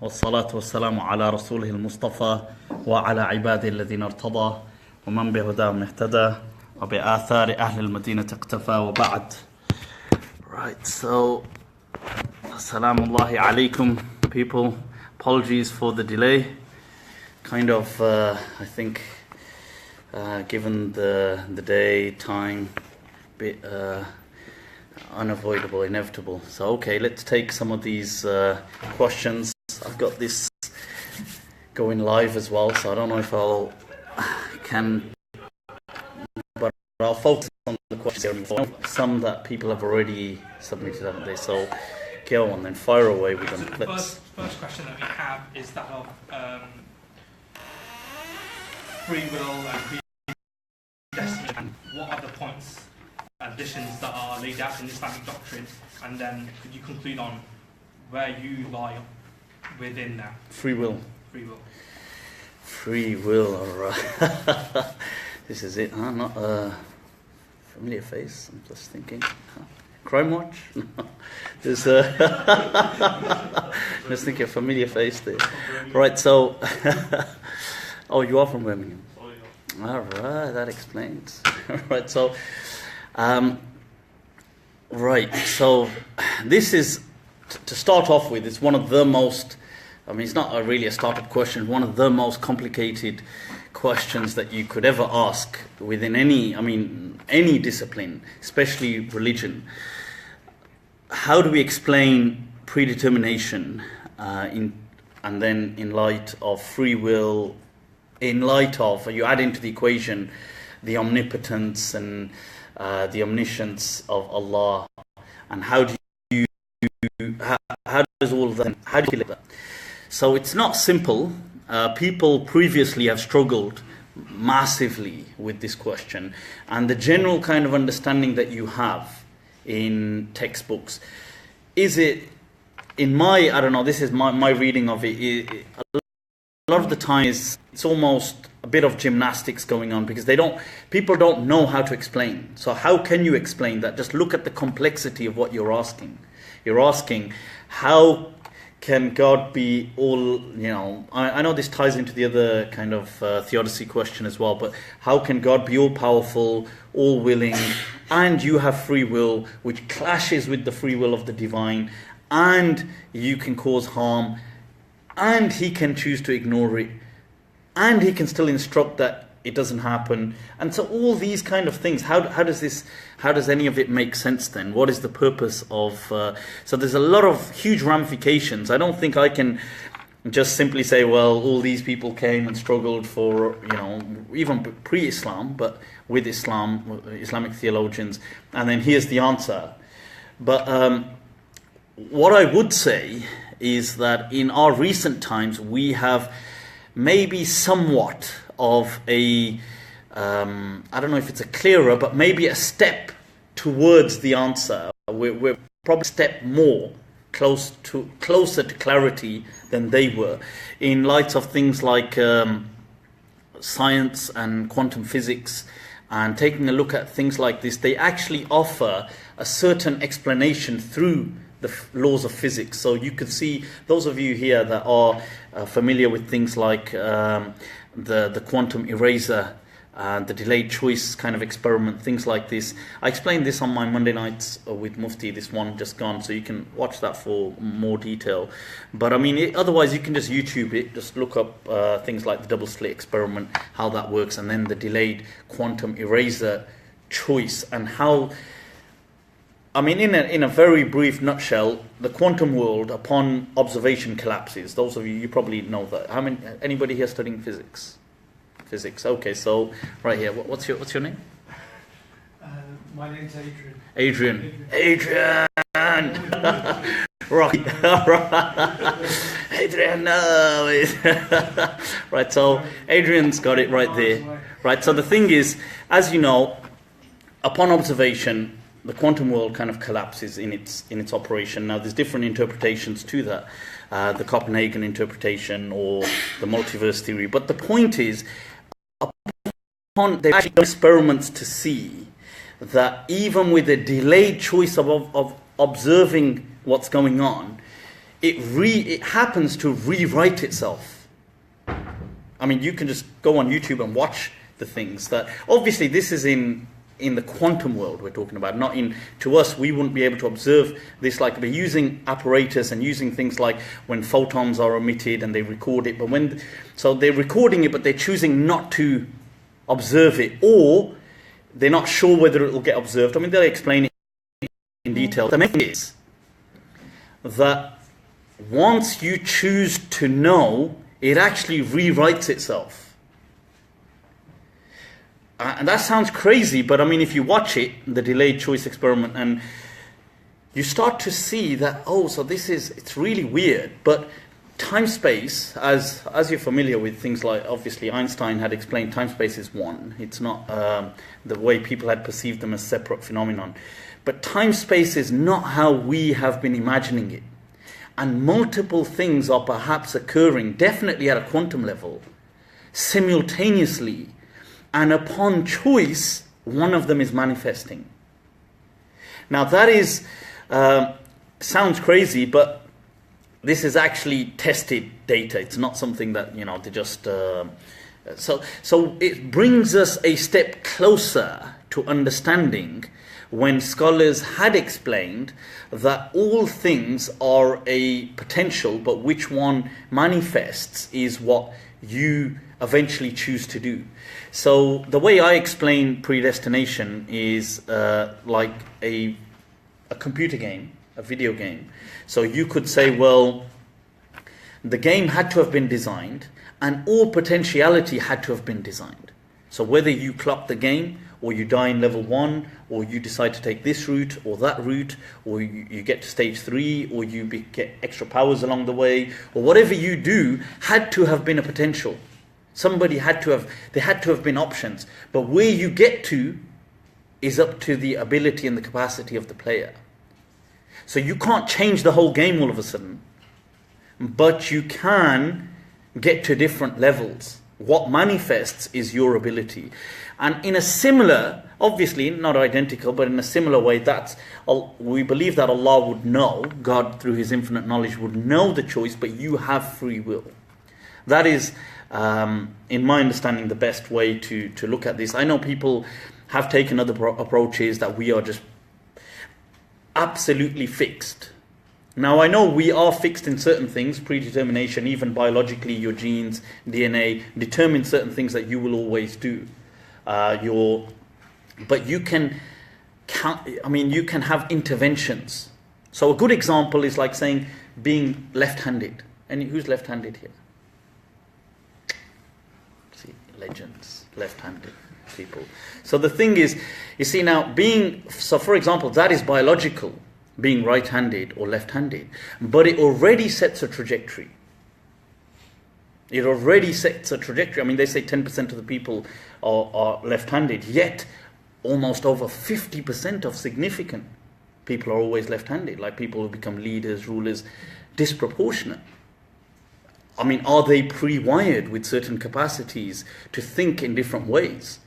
والصلاة والسلام على رسوله المصطفى وعلى عباده الذين ارتضى ومن بهداهم اهتدى وبآثار أهل المدينة اقتفى وبعد. Right, so Assalamu Allahi alaikum people. Apologies for the delay. Kind of, I think, given the day, time, bit unavoidable, inevitable. So okay, let's take some of these questions. I've got this going live as well, so I don't know if but I'll focus on the questions. Some that people have already submitted, haven't they? So go on then, fire away with them. So the first question that we have is that of free will and predestination, and what are the points, additions that are laid out in Islamic doctrine, and then could you conclude on where you lie within that? Free will. Free will, alright. This is it, huh? Not a familiar face, I'm just thinking. Crime Watch? There's just thinking a familiar face there. Right, so oh, you are from Birmingham. Alright, that explains. Right, so this is, to start off with, it's one of the most, it's not really a startup question, one of the most complicated questions that you could ever ask within any discipline, especially religion. How do we explain predetermination and then in light of free will, in light of, you add into the equation the omnipotence and the omniscience of Allah, and how does all of that, how do you live that? So it's not simple. People previously have struggled massively with this question, and the general kind of understanding that you have in textbooks, is it, this is my reading of it, a lot of the time it's almost a bit of gymnastics going on, because people don't know how to explain. So how can you explain that? Just look at the complexity of what you're asking. You're asking, how can God be all, I know this ties into the other kind of theodicy question as well, but how can God be all powerful, all willing, and you have free will, which clashes with the free will of the divine, and you can cause harm, and he can choose to ignore it, and he can still instruct that it doesn't happen. And so all these kind of things, how does any of it make sense then? What is the purpose of, so there's a lot of huge ramifications. I don't think I can just simply say, well, all these people came and struggled for, even pre-Islam, but with Islam, Islamic theologians, and then here's the answer. But what I would say is that in our recent times, we have maybe somewhat of a, I don't know if it's a clearer, but maybe a step towards the answer. We're probably a step more closer to clarity than they were, in light of things like science and quantum physics, and taking a look at things like this. They actually offer a certain explanation through the laws of physics. So you could see, those of you here that are familiar with things like the quantum eraser, the delayed choice kind of experiment, things like this. I explained this on my Monday nights with Mufti, this one just gone, so you can watch that for more detail. But otherwise you can just YouTube it, just look up things like the double slit experiment, how that works, and then the delayed quantum eraser choice, and how, in a very brief nutshell, the quantum world upon observation collapses. Those of you probably know that. Anybody here studying physics? Okay, so right here, what's your name? My name's Adrian. Adrian! Rocky. Adrian, no! Right, so Adrian's got it right there. Right, so the thing is, as you know, upon observation, the quantum world kind of collapses in its operation. Now, there's different interpretations to that, the Copenhagen interpretation or the multiverse theory. But the point is, they've actually done experiments to see that even with a delayed choice of observing what's going on, it happens to rewrite itself. I mean, you can just go on YouTube and watch the things that, obviously this is in the quantum world we're talking about, not in, to us, we wouldn't be able to observe this, like we're using apparatus and using things like when photons are emitted and they record it, so they're recording it but they're choosing not to observe it, or they're not sure whether it will get observed. I mean, they'll explain it in detail. The main thing is that once you choose to know, it actually rewrites itself. And that sounds crazy, but I mean, if you watch it, the delayed choice experiment, and you start to see that, oh, so it's really weird. But time-space, as you're familiar with things like, obviously Einstein had explained, time-space is one. It's not the way people had perceived them as separate phenomenon. But time-space is not how we have been imagining it. And multiple things are perhaps occurring, definitely at a quantum level, simultaneously. And upon choice, one of them is manifesting. Now that is, sounds crazy, but this is actually tested data. It's not something that, they just... So it brings us a step closer to understanding when scholars had explained that all things are a potential, but which one manifests is what you eventually choose to do. So the way I explain predestination is like a computer game, a video game. So you could say, well, the game had to have been designed and all potentiality had to have been designed. So whether you clock the game, or you die in level 1, or you decide to take this route or that route, or you get to stage 3, or you get extra powers along the way, or whatever you do had to have been a potential. There had to have been options. But where you get to is up to the ability and the capacity of the player. So you can't change the whole game all of a sudden, but you can get to different levels. What manifests is your ability. And in a similar, obviously not identical, but in a similar way, we believe that Allah would know, God through His infinite knowledge would know the choice, but you have free will. That is, in my understanding, the best way to look at this. I know people have taken other approaches that we are just absolutely fixed. Now, I know we are fixed in certain things, predetermination, even biologically, your genes, DNA, determine certain things that you will always do. But you can have interventions. So a good example is like saying being left-handed. And who's left-handed here? See, legends, left-handed people. So the thing is, you see now, for example, that is biological, being right-handed or left-handed, but it already sets a trajectory. I mean, they say 10% of the people are left-handed, yet almost over 50% of significant people are always left-handed, like people who become leaders, rulers, disproportionate. I mean, are they pre-wired with certain capacities to think in different ways?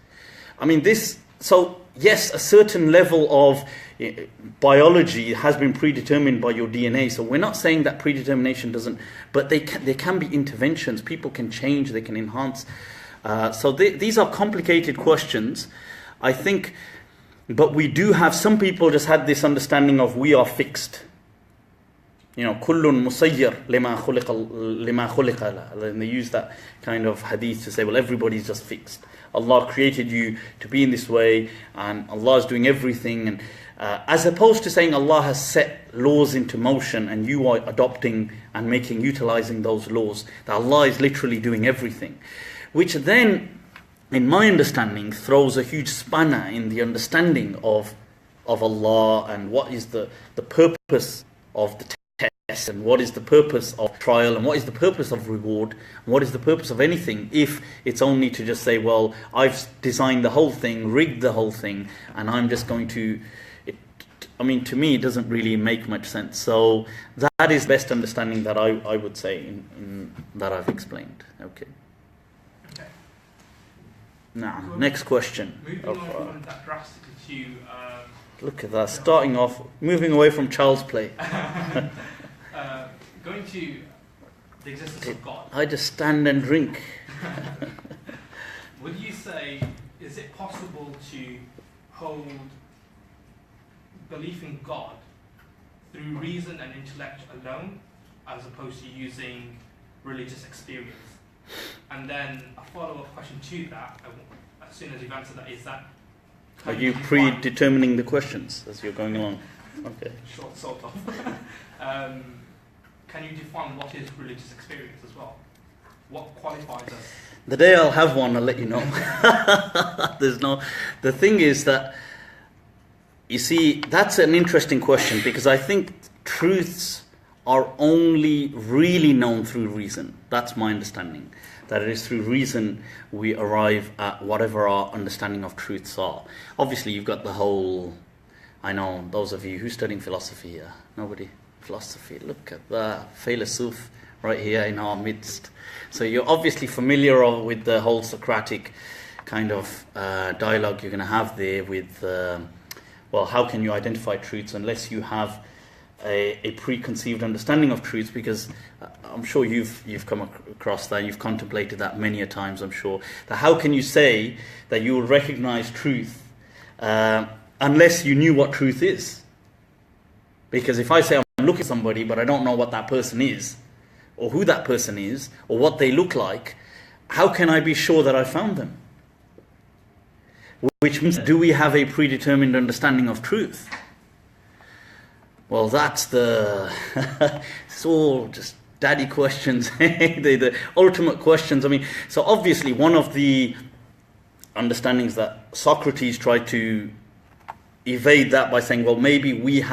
I mean, so yes, a certain level of biology has been predetermined by your DNA. So we're not saying that predetermination doesn't, but there can be interventions. People can change, they can enhance. So these are complicated questions, I think, but we do have, some people just had this understanding of we are fixed. Kullun musayyir lima khuliqa. And they use that kind of hadith to say, well, everybody's just fixed. Allah created you to be in this way, and Allah is doing everything. And as opposed to saying Allah has set laws into motion and you are adopting and utilizing those laws, that Allah is literally doing everything. Which then, in my understanding, throws a huge spanner in the understanding of Allah and what is the purpose of the test, and what is the purpose of trial, and what is the purpose of reward, and what is the purpose of anything, if it's only to just say, well, I've designed the whole thing, rigged the whole thing, and I'm just going to... to me, it doesn't really make much sense. So that is best understanding that I would say in that I've explained. Okay. Now, next question. Moving on from that drastically to... Look at that, starting off, moving away from child's play. going to the existence of God. I just stand and drink. Would you say, is it possible to hold belief in God through reason and intellect alone, as opposed to using religious experience? And then a follow-up question to that, as soon as you've answered that, is that... Are you predetermining the questions as you're going along? Okay. Sort of. Can you define what is religious experience as well? What qualifies us? The day I'll have one, I'll let you know. The thing is that, you see, that's an interesting question, because I think truths are only really known through reason. That's my understanding. That it is through reason we arrive at whatever our understanding of truths are. Obviously, you've got the whole... I know, those of you who's studying philosophy here. Nobody? Philosophy. Look at that. Philosoph right here in our midst. So you're obviously familiar with the whole Socratic kind of dialogue you're going to have there with, well, how can you identify truths unless you have a preconceived understanding of truths? Because I'm sure you've come across that, you've contemplated that many a times, I'm sure. That how can you say that you will recognize truth unless you knew what truth is? Because if I say I'm looking at somebody but I don't know what that person is, or who that person is, or what they look like, how can I be sure that I found them? Which means, do we have a predetermined understanding of truth? Well, that's it's all just daddy questions, the ultimate questions. I mean, so obviously one of the understandings that Socrates tried to evade that by saying, well, maybe we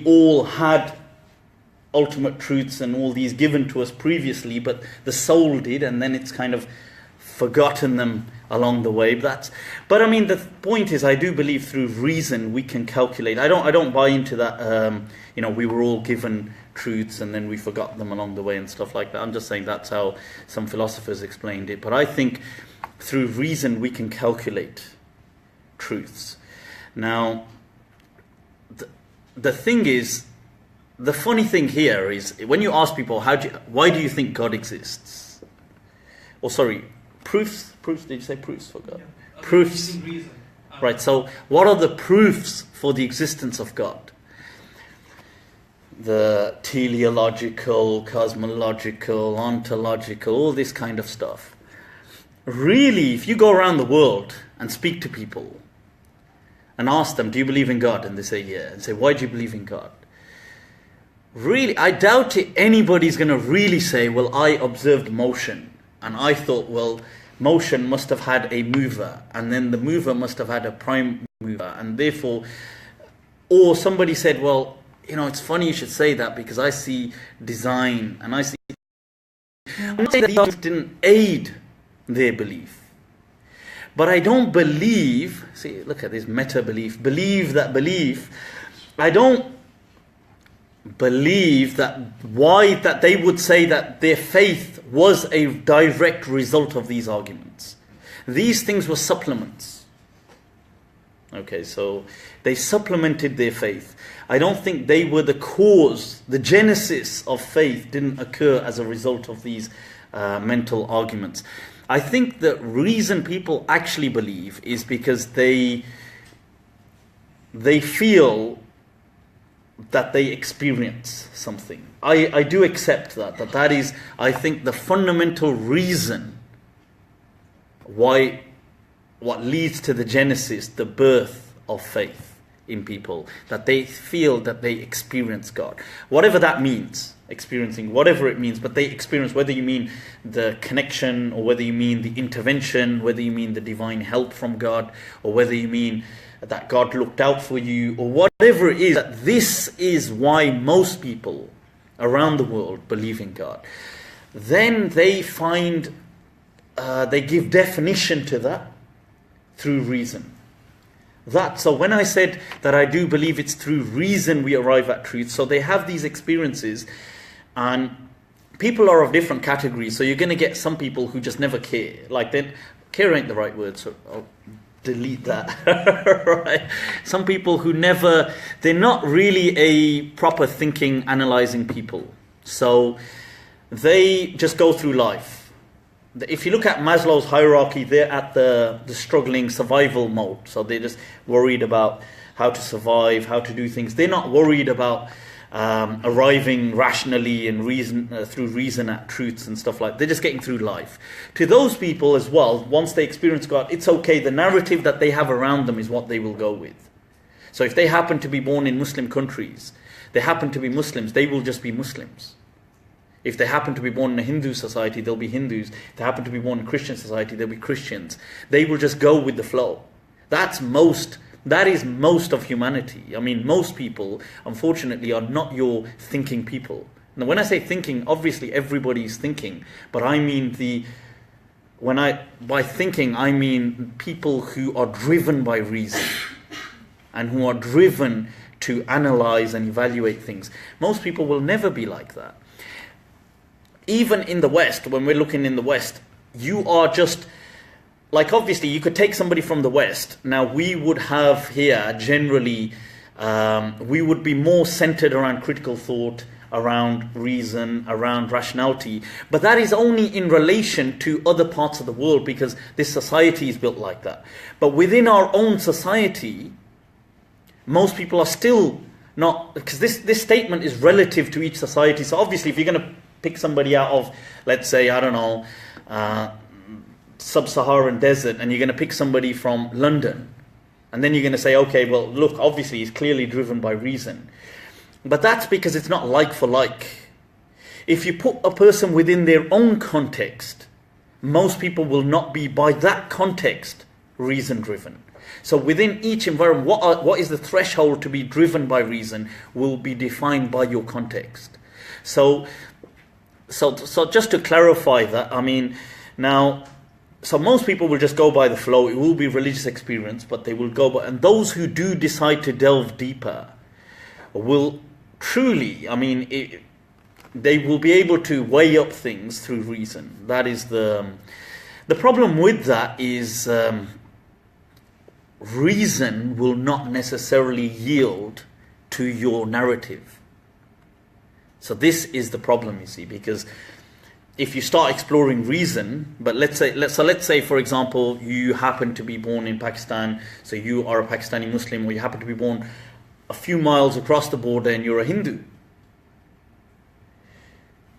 all had ultimate truths and all these given to us previously, but the soul did, and then it's kind of forgotten them along the way. But I mean, the point is, I do believe through reason we can calculate. I don't buy into that. We were all given truths and then we forgot them along the way and stuff like that. I'm just saying that's how some philosophers explained it. But I think through reason we can calculate truths. Now, the thing is, the funny thing here is when you ask people, why do you think God exists? Or sorry, proofs? Did you say proofs for God? Yeah. Proofs. Right, so what are the proofs for the existence of God? The teleological, cosmological, ontological, all this kind of stuff. Really, if you go around the world and speak to people and ask them, do you believe in God? And they say, yeah. And say, why do you believe in God? Really, I doubt anybody's going to really say, well, I observed motion. And I thought, well, motion must have had a mover. And then the mover must have had a prime mover. And therefore, or somebody said, well, it's funny you should say that because I see design and I see... I'm not saying that these didn't aid their belief. But I don't believe... See, look at this meta-belief. Believe that belief. I don't believe that they would say that their faith was a direct result of these arguments. These things were supplements. Okay, so they supplemented their faith. I don't think they were the cause. The genesis of faith didn't occur as a result of these mental arguments. I think the reason people actually believe is because they feel that they experience something. I do accept that is, I think, the fundamental reason what leads to the genesis, the birth of faith in people, that they feel that they experience God. Whatever that means, experiencing, whatever it means, but they experience, whether you mean the connection or whether you mean the intervention, whether you mean the divine help from God, or whether you mean that God looked out for you, or whatever it is, that this is why most people around the world believe in God. Then they find, they give definition to that through reason. So when I said that I do believe it's through reason we arrive at truth, so they have these experiences, and people are of different categories, so you're going to get some people who just never care. Care ain't the right word, so delete that. Right? Some people who they're not really a proper thinking, analyzing people. So they just go through life. If you look at Maslow's hierarchy, they're at the struggling survival mode. So they're just worried about how to survive, how to do things. They're not worried about arriving rationally and through reason at truths and stuff like that. They're just getting through life. To those people as well, once they experience God, it's okay. The narrative that they have around them is what they will go with. So if they happen to be born in Muslim countries, they happen to be Muslims, they will just be Muslims. If they happen to be born in a Hindu society, they'll be Hindus. If they happen to be born in a Christian society, they'll be Christians. They will just go with the flow. That is most of humanity. I mean, most people, unfortunately, are not your thinking people. Now, when I say thinking, obviously everybody is thinking, but I mean by thinking, I mean people who are driven by reason and who are driven to analyze and evaluate things. Most people will never be like that. Even in the West, when we're looking in the West, you are just... Like, obviously, you could take somebody from the West. Now, we would have here, generally, we would be more centered around critical thought, around reason, around rationality. But that is only in relation to other parts of the world, because this society is built like that. But within our own society, most people are still not... Because this statement is relative to each society. So, obviously, if you're going to pick somebody out of, let's say, I don't know... sub-Saharan desert, and you're going to pick somebody from London, and then you're going to say, okay, well, look, obviously he's clearly driven by reason. But that's because it's not like for like. If you put a person within their own context, most people will not be, by that context, reason driven. So within each environment, what is the threshold to be driven by reason will be defined by your context. So just to clarify that, I mean, now... So most people will just go by the flow. It will be religious experience, but they will go by... And those who do decide to delve deeper will truly, I mean, they will be able to weigh up things through reason. That is the problem with that is reason will not necessarily yield to your narrative. So this is the problem, you see, because... If you start exploring reason, but let's say, for example, you happen to be born in Pakistan, so you are a Pakistani Muslim, or you happen to be born a few miles across the border and you're a Hindu.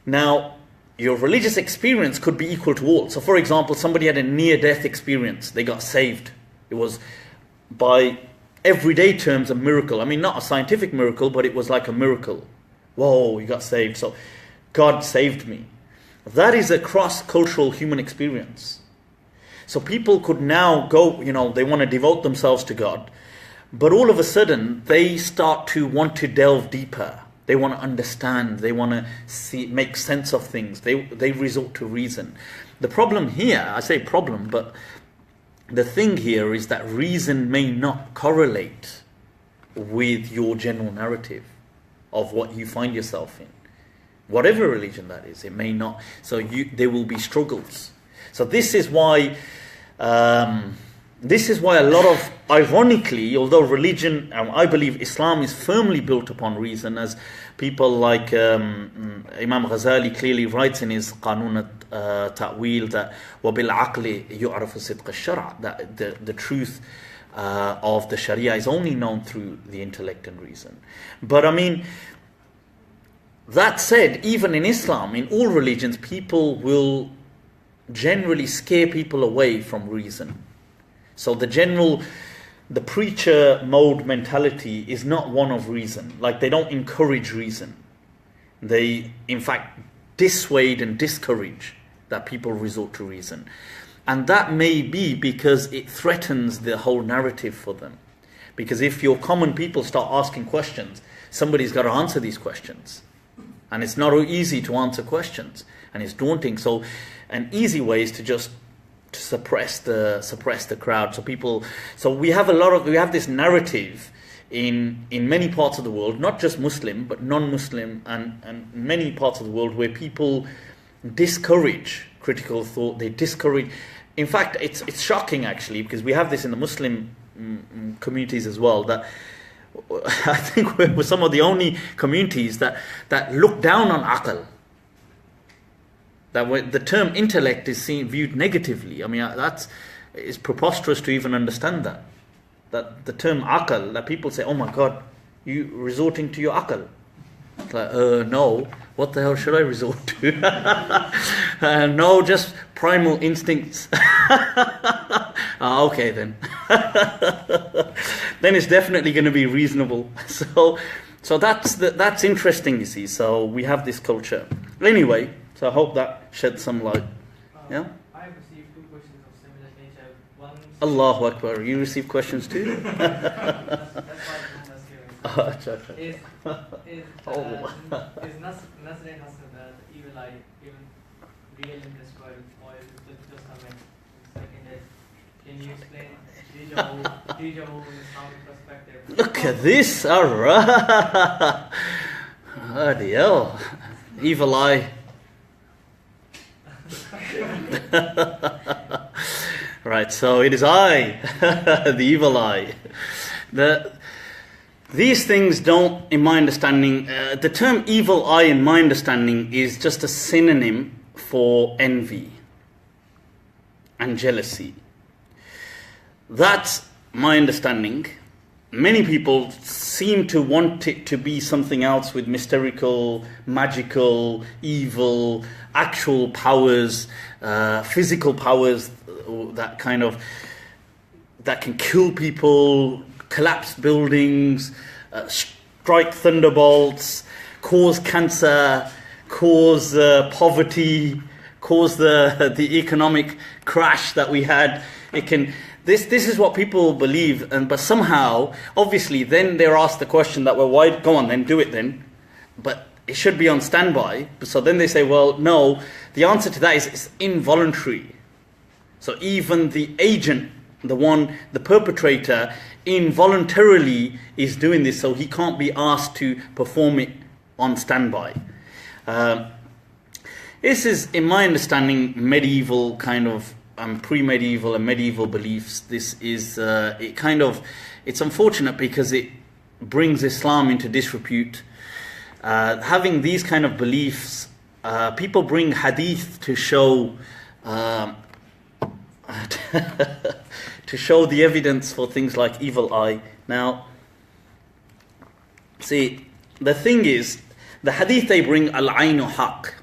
Now, your religious experience could be equal to all. So, for example, somebody had a near-death experience. They got saved. It was, by everyday terms, a miracle. I mean, not a scientific miracle, but it was like a miracle. Whoa, you got saved. So, God saved me. That is a cross-cultural human experience. So people could now go, they want to devote themselves to God. But all of a sudden, they start to want to delve deeper. They want to understand. They want to make sense of things. They resort to reason. The problem here, I say problem, but the thing here is that reason may not correlate with your general narrative of what you find yourself in. Whatever religion that is, it may not. So there will be struggles. So this is why a lot of, ironically, although religion, I believe Islam is firmly built upon reason, as people like Imam Ghazali clearly writes in his Qanun al-Ta'wil that وَبِالْعَقْلِ يُعْرَفُ صِدْقَ الشَّرْعِ, that the truth of the Sharia is only known through the intellect and reason. But I mean, that said, even in Islam, in all religions, people will generally scare people away from reason. So the preacher mode mentality is not one of reason. Like, they don't encourage reason. They, in fact, dissuade and discourage that people resort to reason. And that may be because it threatens the whole narrative for them. Because if your common people start asking questions, somebody's got to answer these questions. And it's not easy to answer questions, and it's daunting. So, an easy way is to just suppress the crowd. So we have this narrative in many parts of the world, not just Muslim but non-Muslim, and many parts of the world where people discourage critical thought. They discourage. in fact, it's shocking actually, because we have this in the Muslim communities as well, that I think we're some of the only communities that look down on aql. That the term intellect is viewed negatively. I mean, it's preposterous to even understand that. That the term aql, that people say, oh my God, you resorting to your aql. It's like, no, what the hell should I resort to? No, just primal instincts. Okay then. Then it's definitely going to be reasonable. So that's interesting, you see. So we have this culture. Anyway, so I hope that sheds some light. Yeah? I received 2 questions of similar nature. One, Allahu Akbar. You receive questions too? that's why the room was given. Is Nasr and Hassan the evil eye even real in this world, or is it just a myth? Second is, can you explain Deja vu in Islamic perspective? Look at this, alright. Bloody hell. Evil eye. Right, so it is I, the evil eye. These things don't, in my understanding, the term evil eye in my understanding is just a synonym for envy and jealousy. That's my understanding. Many people seem to want it to be something else, with mystical, magical, evil, actual powers, physical powers that can kill people, collapse buildings, strike thunderbolts, cause cancer, cause poverty, cause the economic crash that we had. It can. This is what people believe, but somehow, obviously, then they're asked the question that, well, why? Go on then, do it then. But it should be on standby. So then they say, well, no. The answer to that is it's involuntary. So even the agent, the perpetrator, involuntarily is doing this, so he can't be asked to perform it on standby. This is, in my understanding, medieval kind of pre-medieval and medieval beliefs. This is it's unfortunate because it brings Islam into disrepute. Having these kind of beliefs, people bring hadith to show to show the evidence for things like evil eye. Now, see, the thing is, the hadith they bring, al-aynu haq.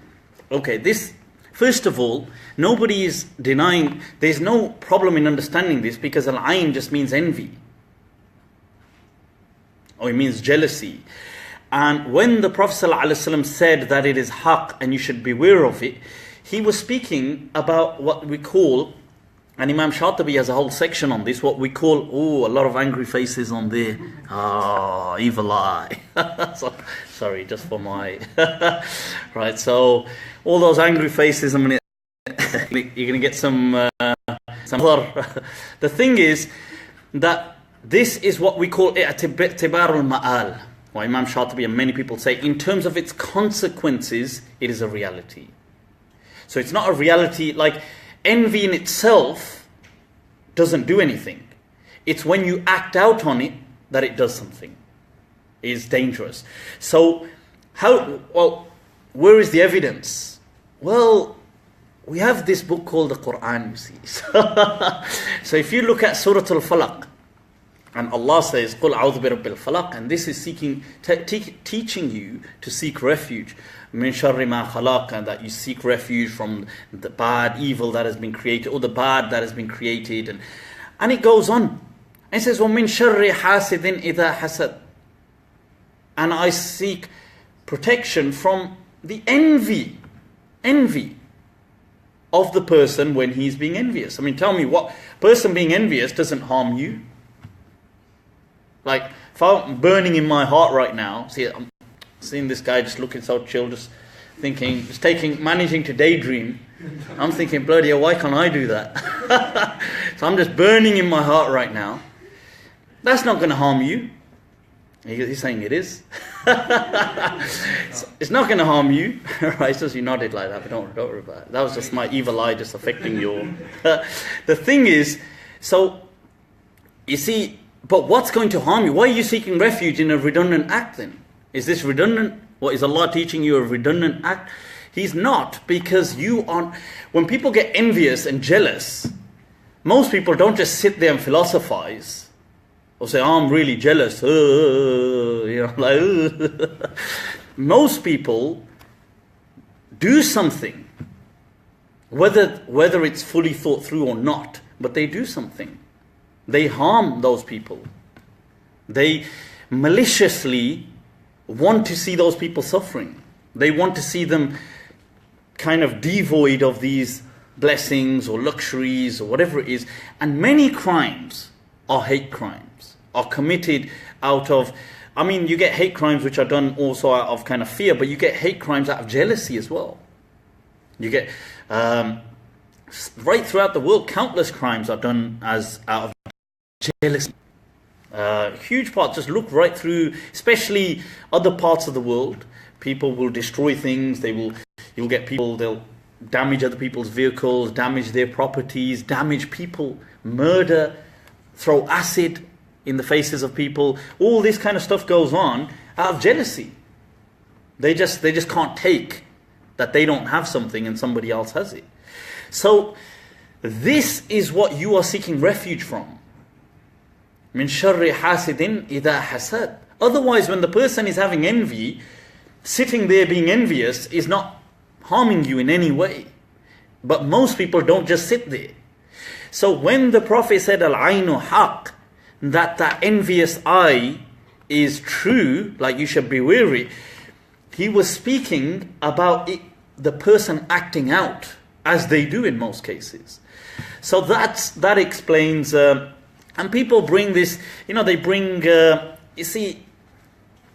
Okay, this, first of all, nobody is denying, there's no problem in understanding this, because al-ayn just means envy. Or it means jealousy. And when the Prophet ﷺ said that it is haq and you should beware of it, he was speaking about what we call, and Imam Shatibi has a whole section on this, what we call, a lot of angry faces on there. Evil eye. Sorry, just for my... Right, so all those angry faces, you're going to get some The thing is that this is what we call i'tibar al-ma'al. Well, Imam Shatibi and many people say, in terms of its consequences, it is a reality. So it's not a reality, like envy in itself doesn't do anything. It's when you act out on it that it does something. It is dangerous. So, where is the evidence? Well, we have this book called the Quran, you see. So if you look at Surah Al-Falaq, and Allah says, قُلْ أَعُوذُ بِرَبِّ الْفَلَقِ, and this is teaching you to seek refuge, مِنْ شَرِّ مَا خَلَقَ, and that you seek refuge from the bad, evil that has been created, or the bad that has been created. And it goes on. And it says, وَمِنْ شَرِّ حَاسِدٍ إِذَا حَسَدٍ, and I seek protection from the envy of the person when he's being envious. I mean, tell me, what person being envious doesn't harm you? Like, if I'm burning in my heart right now, I'm seeing this guy just looking so chill, just thinking, managing to daydream. I'm thinking, bloody hell, why can't I do that? So I'm just burning in my heart right now. That's not going to harm you. He's saying it is. It's not going to harm you, right? So you nodded like that, but don't worry about it. That was just my evil eye just affecting your... The thing is, so, you see, but what's going to harm you? Why are you seeking refuge in a redundant act then? Is this redundant? What, is Allah teaching you a redundant act? He's not, because you aren't... When people get envious and jealous, most people don't just sit there and philosophize or say, oh, I'm really jealous. Most people do something, whether it's fully thought through or not, but they do something. They harm those people. They maliciously want to see those people suffering. They want to see them kind of devoid of these blessings or luxuries or whatever it is. And many crimes are hate crimes, are committed out of, I mean, you get hate crimes which are done also out of kind of fear, but you get hate crimes out of jealousy as well. You get, right throughout the world, countless crimes are done out of jealousy. Huge part, just look right through, especially other parts of the world. People will destroy things, you'll get people, they'll damage other people's vehicles, damage their properties, damage people, murder, throw acid in the faces of people. All this kind of stuff goes on out of jealousy. They just can't take that they don't have something and somebody else has it. So this is what you are seeking refuge from. Min sharri hasidin idha hasad. Otherwise, when the person is having envy, sitting there being envious is not harming you in any way. But most people don't just sit there. So when the Prophet said, Al-Ainu haq, that envious eye is true, like you should be wary, he was speaking about the person acting out, as they do in most cases. So that explains, and people bring this, they bring, you see,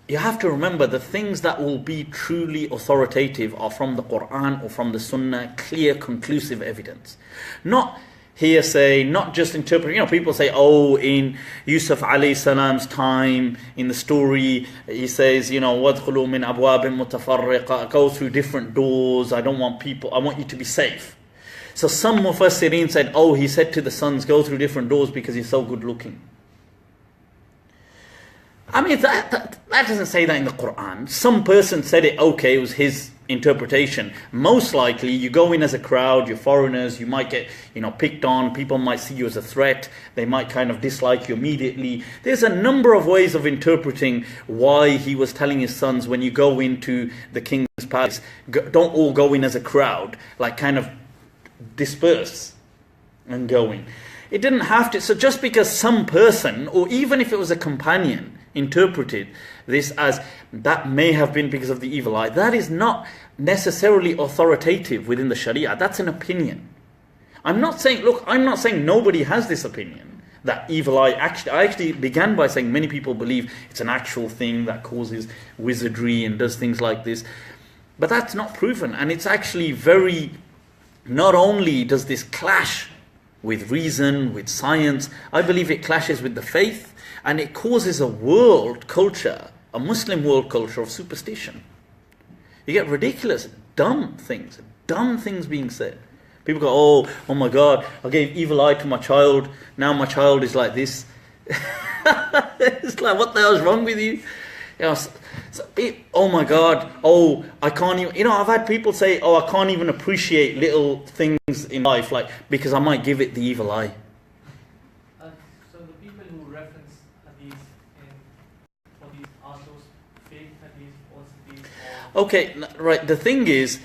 you have to remember the things that will be truly authoritative are from the Quran or from the Sunnah, clear, conclusive evidence. Not hearsay, not just interpret. People say, oh, in Yusuf alayhi salam's time, in the story, he says, وَادْخُلُوا مِنْ أَبْوَابٍ مُتَفَرِّقَةٍ, go through different doors, I want you to be safe. So some Mufassirin said, oh, he said to the sons, go through different doors because he's so good looking. I mean, that doesn't say that in the Quran. Some person said it, okay, it was his interpretation. Most likely, you go in as a crowd, you're foreigners, you might get, picked on, people might see you as a threat, they might kind of dislike you immediately. There's a number of ways of interpreting why he was telling his sons, when you go into the king's palace, don't all go in as a crowd, like kind of disperse and go in. It didn't have to. So just because some person, or even if it was a companion, interpreted this as that may have been because of the evil eye, that is not necessarily authoritative within the Sharia. That's an opinion. I'm not saying nobody has this opinion, that evil eye, I actually began by saying many people believe it's an actual thing that causes wizardry and does things like this. But that's not proven, and it's actually not only does this clash with reason, with science, I believe it clashes with the faith, and it causes a world culture, a Muslim world culture of superstition. You get ridiculous, dumb things being said. People go, oh my God, I gave evil eye to my child, now my child is like this. It's like, what the hell is wrong with you? Oh my God, I can't even, I've had people say, I can't even appreciate little things in life, like, because I might give it the evil eye. So the people who reference hadith for these, are those fake hadith or hadith? Okay, right, the thing is,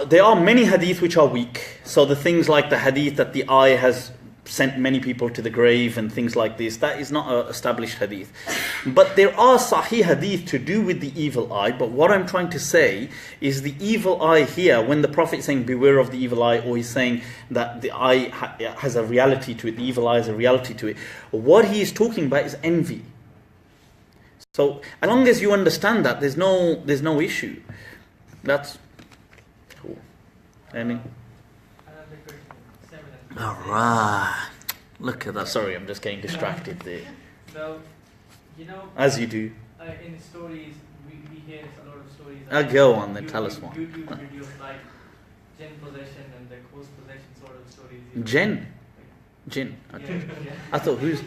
there are many hadith which are weak. So the things like the hadith that the eye has sent many people to the grave and things like this, that is not an established hadith. But there are sahih hadith to do with the evil eye. But what I'm trying to say is the evil eye here, when the Prophet is saying beware of the evil eye, or he's saying that the eye has a reality to it, the evil eye has a reality to it, what he is talking about is envy. So as long as you understand that, there's no issue. That's cool. Any? Alright. Look at that. Sorry, I'm just getting distracted there. So, You know, as you do. in stories, we hear a lot of stories. Go on then, tell us one. YouTube videos like Jin Possession and the Ghost Possession sort of stories. Jin. Okay. Yeah. I thought who's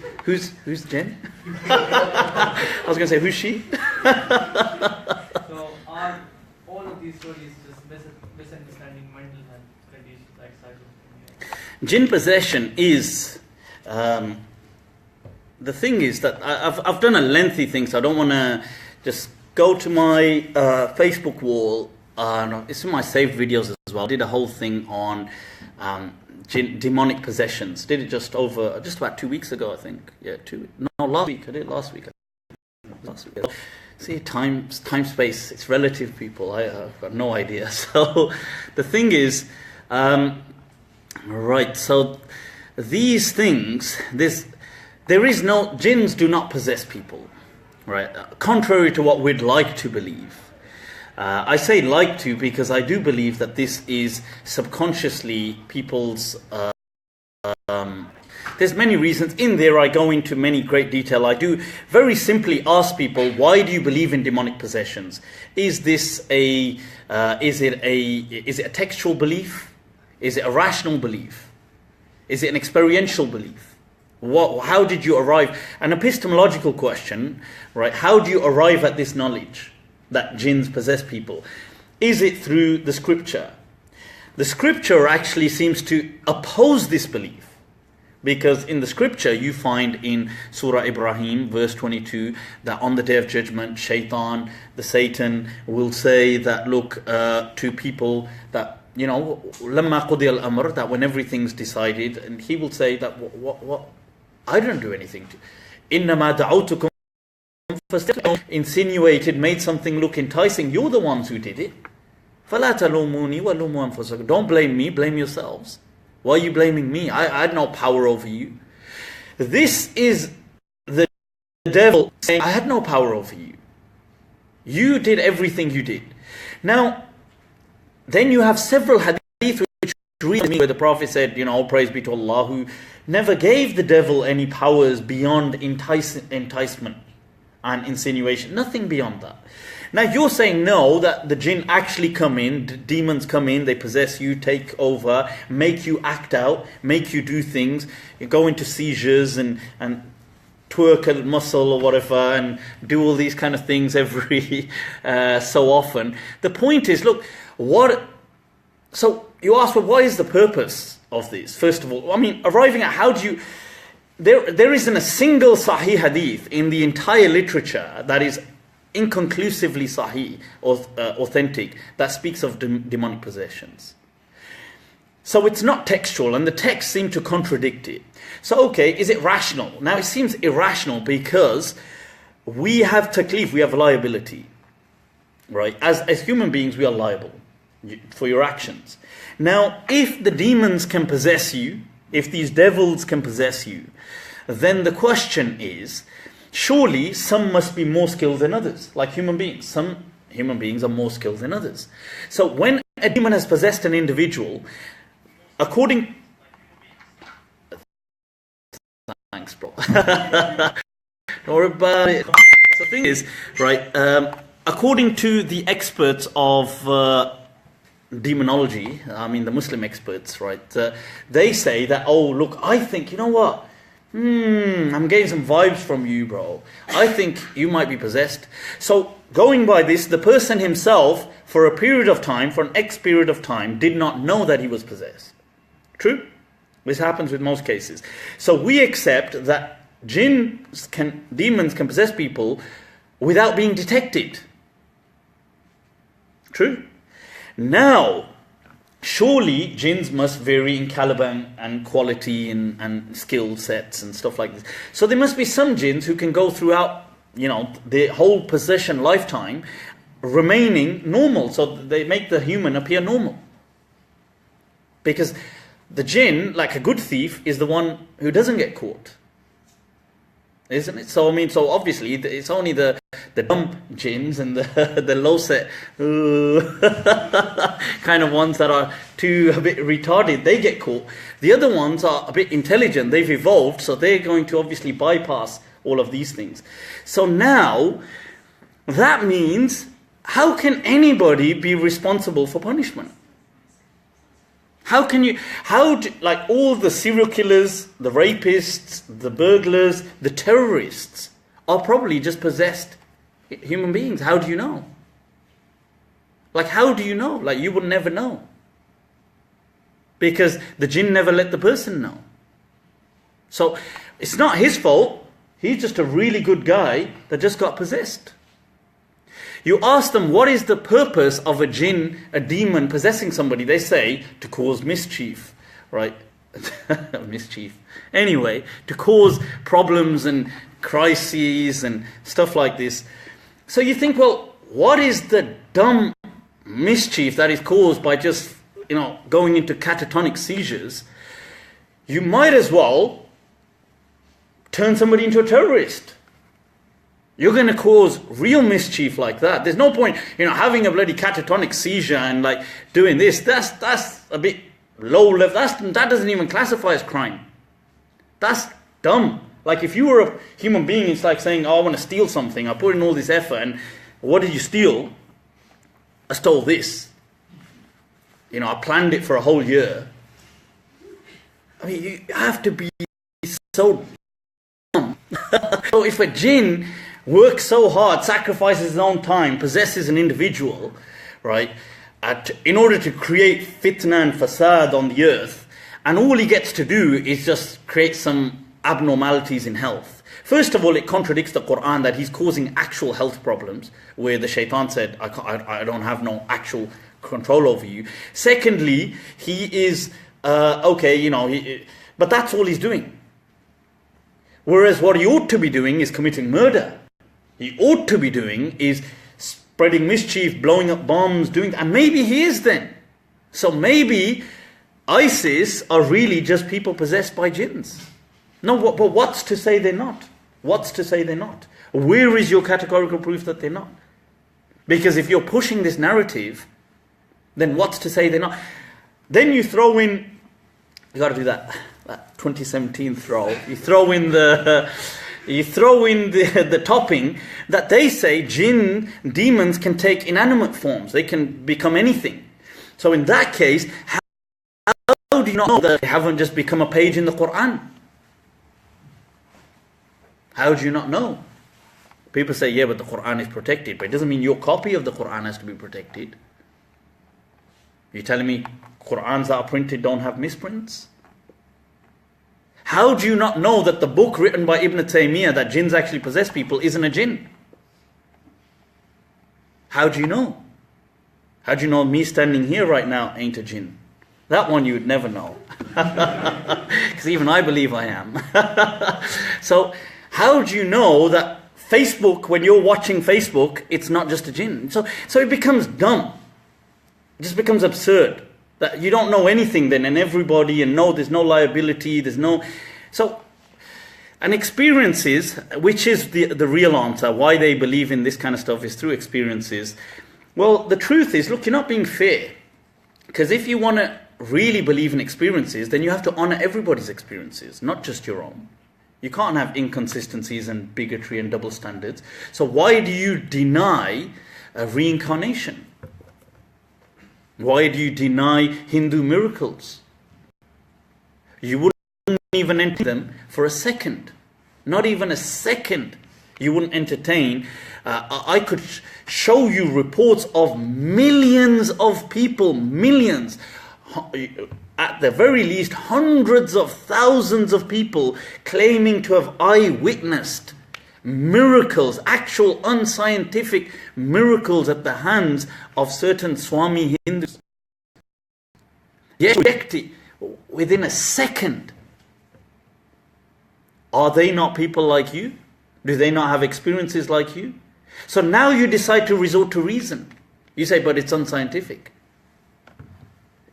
Jen? I was going to say who's she? So are all of these stories just misunderstanding mental health conditions like such? Jin possession is the thing is that I've done a lengthy thing, so I don't want to just go to my Facebook wall. No, it's in my saved videos as well. I did a whole thing on demonic possessions. Did it just about 2 weeks ago, I think. Yeah, last week. I did it last week. See, time, space, it's relative, people. I've got no idea. So the thing is, right, so these things, there is no, jinns do not possess people, right? Contrary to what we'd like to believe. I say like to because I do believe that this is subconsciously people's... there's many reasons. In there I go into many great detail. I do very simply ask people, why do you believe in demonic possessions? Is this is it a textual belief? Is it a rational belief? Is it an experiential belief? How did you arrive? An epistemological question, right? How do you arrive at this knowledge that jinns possess people? Is it through the scripture? The scripture actually seems to oppose this belief, because in the scripture you find in Surah Ibrahim verse 22 that on the day of judgment Shaitan, the Satan, will say that, look, to people that, you know, لَمَّا قُضِيَ الْأَمْرِ, that when everything's decided, and he will say that what I don't do anything to إِنَّمَا دَعَوْتُكُمْ insinuated, made something look enticing. You're the ones who did it. فَلَا تَلُومُونِي وَلُومُوا أَنفُسَكُمْ. Don't blame me, blame yourselves. Why are you blaming me? I had no power over you. This is the devil saying, I had no power over you. You did everything you did. Now, then you have several hadith which read me where the Prophet said, you know, all praise be to Allah, who never gave the devil any powers beyond enticement and insinuation. Nothing beyond that. Now you're saying no, that the jinn actually come in, demons come in, they possess you, take over, make you act out, make you do things, you go into seizures and twerk a muscle or whatever and do all these kind of things every so often. The point is, look, so you ask, well, what is the purpose of this? First of all, I mean, arriving at how do you... There isn't a single Sahih hadith in the entire literature that is inconclusively Sahih or authentic that speaks of demonic possessions. So it's not textual, and the texts seem to contradict it. So okay, is it rational? Now it seems irrational because we have taklif, we have liability, right? As human beings, we are liable for your actions. Now, if the demons can possess you, if these devils can possess you, then the question is, surely some must be more skilled than others, like human beings. Some human beings are more skilled than others. So when a demon has possessed an individual, according... Thanks, bro. Don't worry about it. So the thing is, right, according to the experts of demonology, I mean the Muslim experts, right, they say that, oh, look, I think, you know what? I'm getting some vibes from you, bro. I think you might be possessed. So, going by this, the person himself, for a period of time, for an X period of time, did not know that he was possessed. True? This happens with most cases. So, we accept that demons can possess people without being detected. True? Now, surely jinns must vary in caliber and quality and skill sets and stuff like this. So there must be some jinns who can go throughout, you know, the whole possession lifetime remaining normal. So they make the human appear normal. Because the jinn, like a good thief, is the one who doesn't get caught. Isn't it? So I mean, so obviously it's only the dumb jinns and the low set kind of ones that are a bit retarded, they get caught. The other ones are a bit intelligent, they've evolved, so they're going to obviously bypass all of these things. So now, that means, how can anybody be responsible for punishment? Like all the serial killers, the rapists, the burglars, the terrorists are probably just possessed human beings. How do you know? Like, how do you know? Like, you would never know. Because the jinn never let the person know. So, it's not his fault. He's just a really good guy that just got possessed. You ask them, what is the purpose of a jinn, a demon possessing somebody? They say, to cause mischief, right? Mischief. Anyway, to cause problems and crises and stuff like this. So you think, well, what is the dumb mischief that is caused by just, going into catatonic seizures? You might as well turn somebody into a terrorist. You're going to cause real mischief like that. There's no point, having a bloody catatonic seizure and like doing this. That's a bit low level. That doesn't even classify as crime. That's dumb. Like if you were a human being, it's like saying, oh, I want to steal something. I put in all this effort, and what did you steal? I stole this. I planned it for a whole year. I mean, you have to be so dumb. So if a jinn works so hard, sacrifices his own time, possesses an individual, right, in order to create fitna and fasad on the earth, and all he gets to do is just create some abnormalities in health. First of all, it contradicts the Quran that he's causing actual health problems, where the shaitan said, I don't have no actual control over you. Secondly, he is, but that's all he's doing. Whereas what he ought to be doing is committing murder. He ought to be doing is spreading mischief, blowing up bombs, and maybe he is then. So maybe ISIS are really just people possessed by jinns. No, but what's to say they're not? What's to say they're not? Where is your categorical proof that they're not? Because if you're pushing this narrative, then what's to say they're not? Then you throw in, you got to do that 2017 throw. You throw in the topping that they say demons can take inanimate forms. They can become anything. So in that case, how do you not know that they haven't just become a page in the Quran? How do you not know? People say, yeah, but the Quran is protected. But it doesn't mean your copy of the Quran has to be protected. You're telling me Qurans that are printed don't have misprints? How do you not know that the book written by Ibn Taymiyyah, that jinns actually possess people, isn't a jinn? How do you know? How do you know me standing here right now ain't a jinn? That one you would never know. Because even I believe I am. So, how do you know that Facebook, when you're watching Facebook, it's not just a jinn? So it becomes dumb. It just becomes absurd. That you don't know anything then, and everybody, and no, there's no liability, there's no... So, and experiences, which is the real answer, why they believe in this kind of stuff is through experiences. Well, the truth is, look, you're not being fair. Because if you want to really believe in experiences, then you have to honor everybody's experiences, not just your own. You can't have inconsistencies and bigotry and double standards. So why do you deny reincarnation? Why do you deny Hindu miracles? You wouldn't even entertain them for a second. Not even a second you wouldn't entertain. I could show you reports of millions of people, millions, at the very least hundreds of thousands of people claiming to have eyewitnessed miracles, actual unscientific miracles at the hands of certain Swami Hindus. Yes, rejected within a second. Are they not people like you? Do they not have experiences like you? So now you decide to resort to reason. You say, but it's unscientific.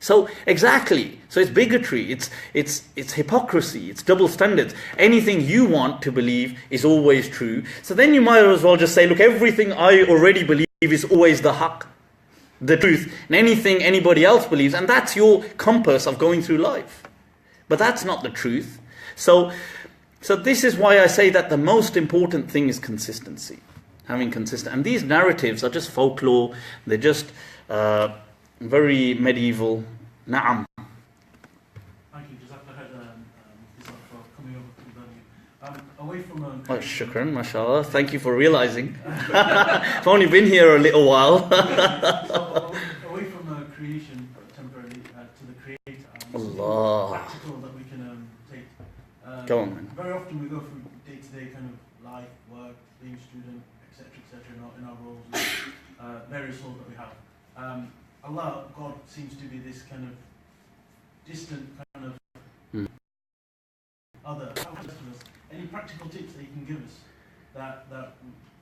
So exactly, so it's bigotry, it's hypocrisy, it's double standards. Anything you want to believe is always true. So then you might as well just say, look, everything I already believe is always the haqq, the truth, and anything anybody else believes, and that's your compass of going through life. But that's not the truth. So So this is why I say that the most important thing is consistency. Having consistent. And these narratives are just folklore. They're just very medieval. Na'am. Thank you. Just after I had for coming over to the venue. Away from Oh, shukran, mashallah. Thank you for realizing. I've only been here a little while. Away from creation temporarily to the creator. Allah. Practical that we can take. Go on, man. Very often we go through day-to-day kind of life, work, being a student, etc., in our roles, various roles that we have. Allah, God, seems to be this kind of distant kind of other. Any practical tips that you can give us that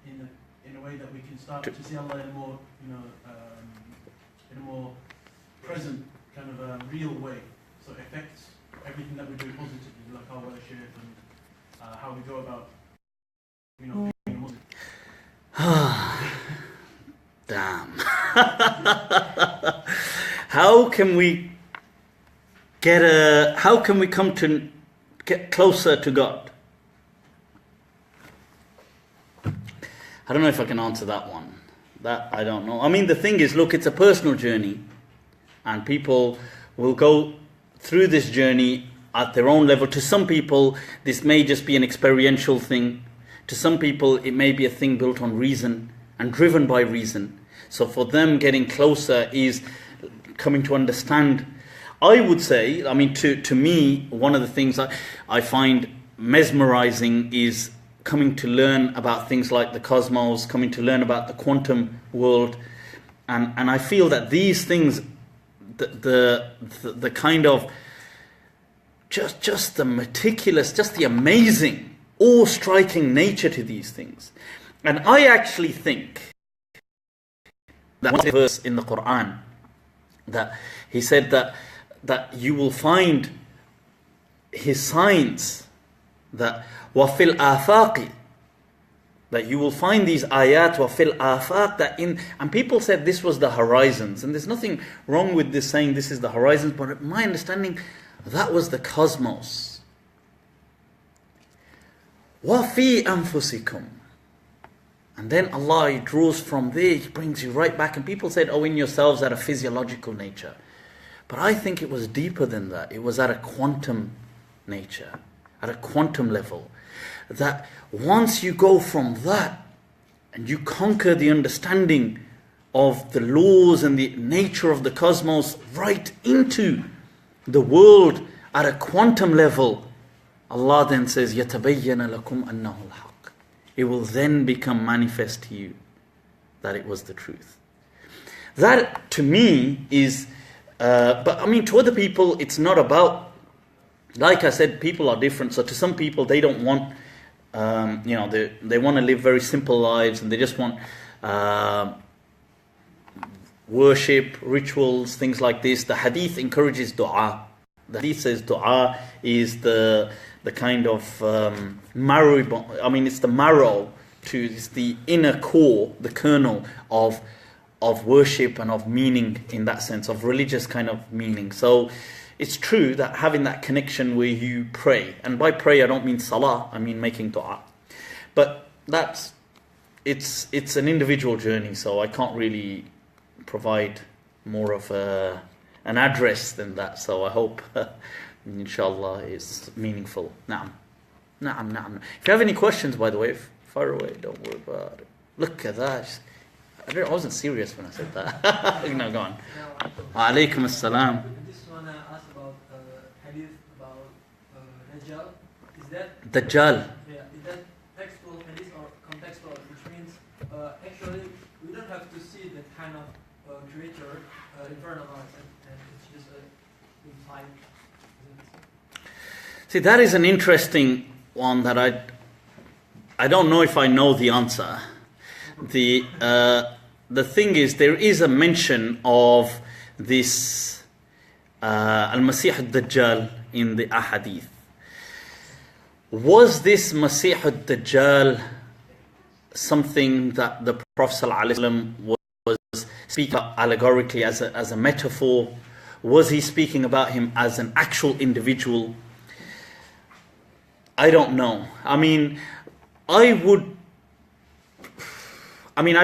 in a way that we can start to see Allah in a more in a more present kind of real way, so it affects everything that we do positively, like our worship and how we go about being a Muslim. Damn. How can we come to get closer to God? I don't know if I can answer that one. That I don't know. I mean, the thing is, look, it's a personal journey, and people will go through this journey at their own level. To some people, this may just be an experiential thing. To some people, it may be a thing built on reason and driven by reason. So for them, getting closer is coming to understand. I would say, I mean, to me, one of the things I find mesmerizing is coming to learn about things like the cosmos, coming to learn about the quantum world. And I feel that these things, the kind of, just the meticulous, just the amazing, awe-striking nature to these things. And I actually think that one verse in the Quran, that he said that you will find his signs, that وَفِي الْآفَاقِ, that you will find these ayat وَفِي الْآفَاقِ, that in, and people said this was the horizons, and there's nothing wrong with this saying this is the horizons, but my understanding, that was the cosmos. وَفِي أَنفُسِكُمْ, and then Allah draws from there, He brings you right back. And people said, oh, in yourselves at a physiological nature. But I think it was deeper than that. It was at a quantum nature, at a quantum level. That once you go from that and you conquer the understanding of the laws and the nature of the cosmos right into the world at a quantum level, Allah then says, يَتَبَيَّنَ لَكُمْ أَنَّهُ الْحَقِّ. It will then become manifest to you that it was the truth. That to me is, but I mean to other people it's not about, like I said, people are different. So to some people they don't want, they want to live very simple lives and they just want worship, rituals, things like this. The hadith encourages dua. The hadith says dua is the kind of marrow, I mean it's the marrow it's the inner core, the kernel of worship and of meaning, in that sense, of religious kind of meaning. So it's true that having that connection where you pray, and by pray I don't mean salah, I mean making dua. But it's an individual journey, so I can't really provide more of an address than that. So I hope inshallah it's meaningful. Na'am. If you have any questions, by the way, fire away, don't worry about it. Look at that. I wasn't serious when I said that. No, go on. Wa alaikum assalam. I just want to ask about hadith about Dajjal. Is that Dajjal? Yeah, is that textual hadith or contextual? Which means actually we don't have to see that kind of creature in front of us, and it's just implied. See, that is an interesting one that I don't know if I know the answer. The thing is, there is a mention of this Al-Masih al-Dajjal in the Ahadith. Was this Masih al-Dajjal something that the Prophet ﷺ was speaking about allegorically as a metaphor? Was he speaking about him as an actual individual? I don't know. I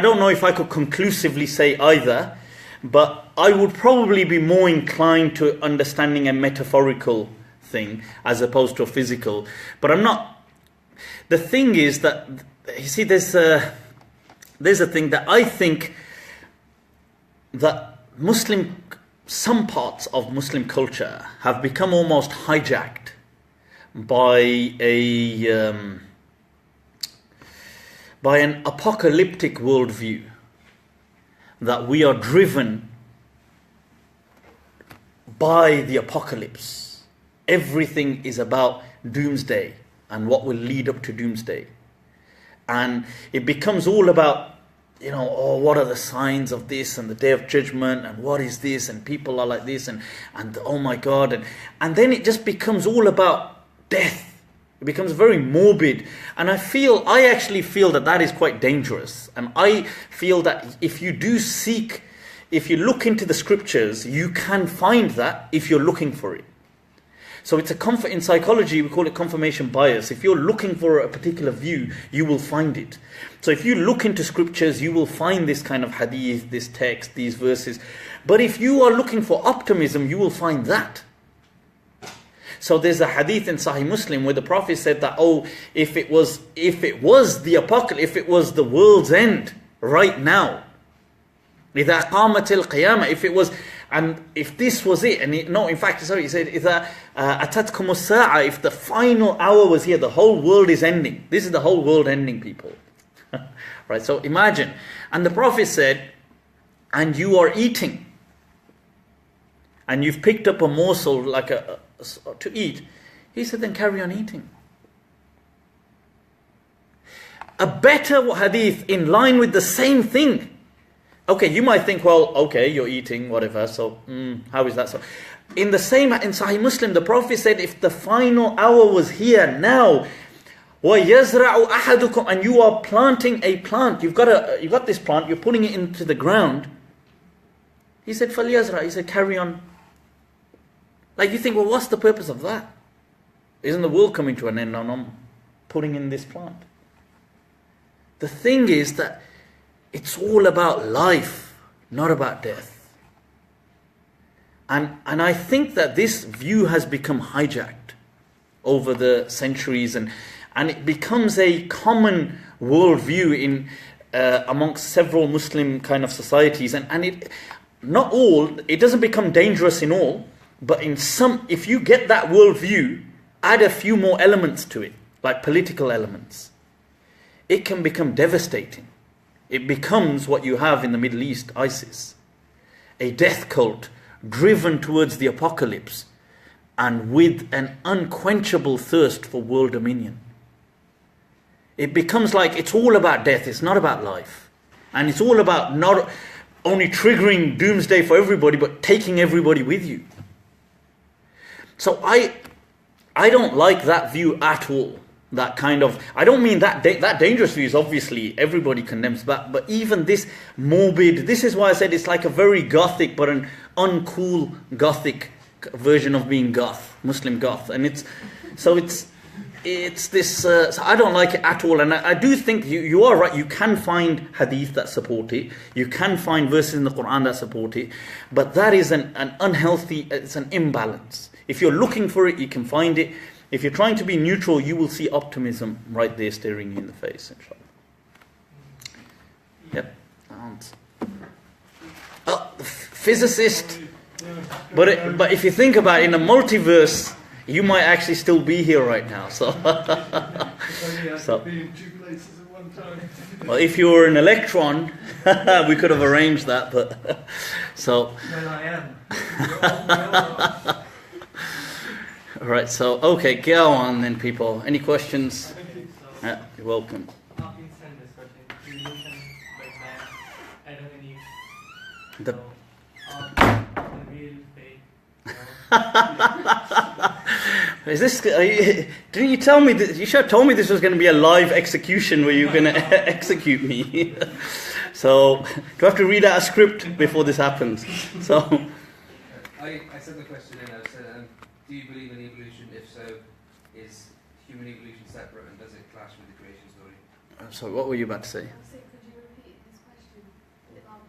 don't know if I could conclusively say either, but I would probably be more inclined to understanding a metaphorical thing as opposed to a physical. But I'm not. The thing is that, you see, there's a thing that I think that some parts of Muslim culture have become almost hijacked by an apocalyptic worldview, that we are driven by the apocalypse. Everything is about doomsday and what will lead up to doomsday. And it becomes all about, what are the signs of this and the day of judgment and what is this and people are like this and oh my God. And then it just becomes all about death. It becomes very morbid. And I actually feel that is quite dangerous. And I feel that if you look into the scriptures, you can find that if you're looking for it. So it's in psychology, we call it confirmation bias. If you're looking for a particular view, you will find it. So if you look into scriptures, you will find this kind of hadith, this text, these verses. But if you are looking for optimism, you will find that. So there's a hadith in Sahih Muslim where the Prophet said that, if it was the apocalypse, if it was the world's end right now, إِذَا قَامَتِ الْقِيَامَةِ, if this was it, he said, إِذَا أَتَتْكُمُ السَّاعَةِ, if the final hour was here, the whole world is ending. This is the whole world ending, people. Right, so imagine. And the Prophet said, and you are eating, and you've picked up a morsel to eat. He said, then carry on eating. A better hadith in line with the same thing. Okay, you might think, you're eating, whatever, so how is that so? In Sahih Muslim, the Prophet said, if the final hour was here now, وَيَزْرَعُ أَحَدُكُمْ, and you are planting a plant, you've got this plant, you're putting it into the ground. He said, فَلْيَزْرَعُ, he said, carry on. Like you think, what's the purpose of that? Isn't the world coming to an end now? I'm putting in this plant. The thing is that it's all about life, not about death. And I think that this view has become hijacked over the centuries, and it becomes a common worldview amongst several Muslim kind of societies. And it doesn't become dangerous in all, but in some, if you get that worldview, add a few more elements to it, like political elements, it can become devastating. It becomes what you have in the Middle East, ISIS, a death cult driven towards the apocalypse and with an unquenchable thirst for world dominion. It becomes like it's all about death, it's not about life. And it's all about not only triggering doomsday for everybody, but taking everybody with you. So I don't like that view at all. That kind of, I don't mean that dangerous view is obviously everybody condemns that, but even this morbid, this is why I said it's like a very gothic but an uncool gothic version of being goth, Muslim goth. And it's this, so I don't like it at all. And I do think you are right, you can find hadith that support it, you can find verses in the Quran that support it, but that is an unhealthy, it's an imbalance. If you're looking for it, you can find it. If you're trying to be neutral, you will see optimism right there staring you in the face, inshallah. Yep. The physicist. But if you think about it, in a multiverse, you might actually still be here right now. So, well, if you were an electron, we could have arranged that. But so. Well, I am. Alright, so, okay, go on then, people. Any questions? Yeah, you're welcome. How can you send this question? Evolution, Big Bang, Adam and Eve. The real fake. Is this? Didn't you tell me that? You should have told me this was going to be a live execution where you're going to execute me. So, do I have to read out a script before this happens? So, I sent the question in. I said, do you believe in evolution? If so, is human evolution separate, and does it clash with the creation story? Sorry, what were you about to say? Could you repeat his question a bit louder?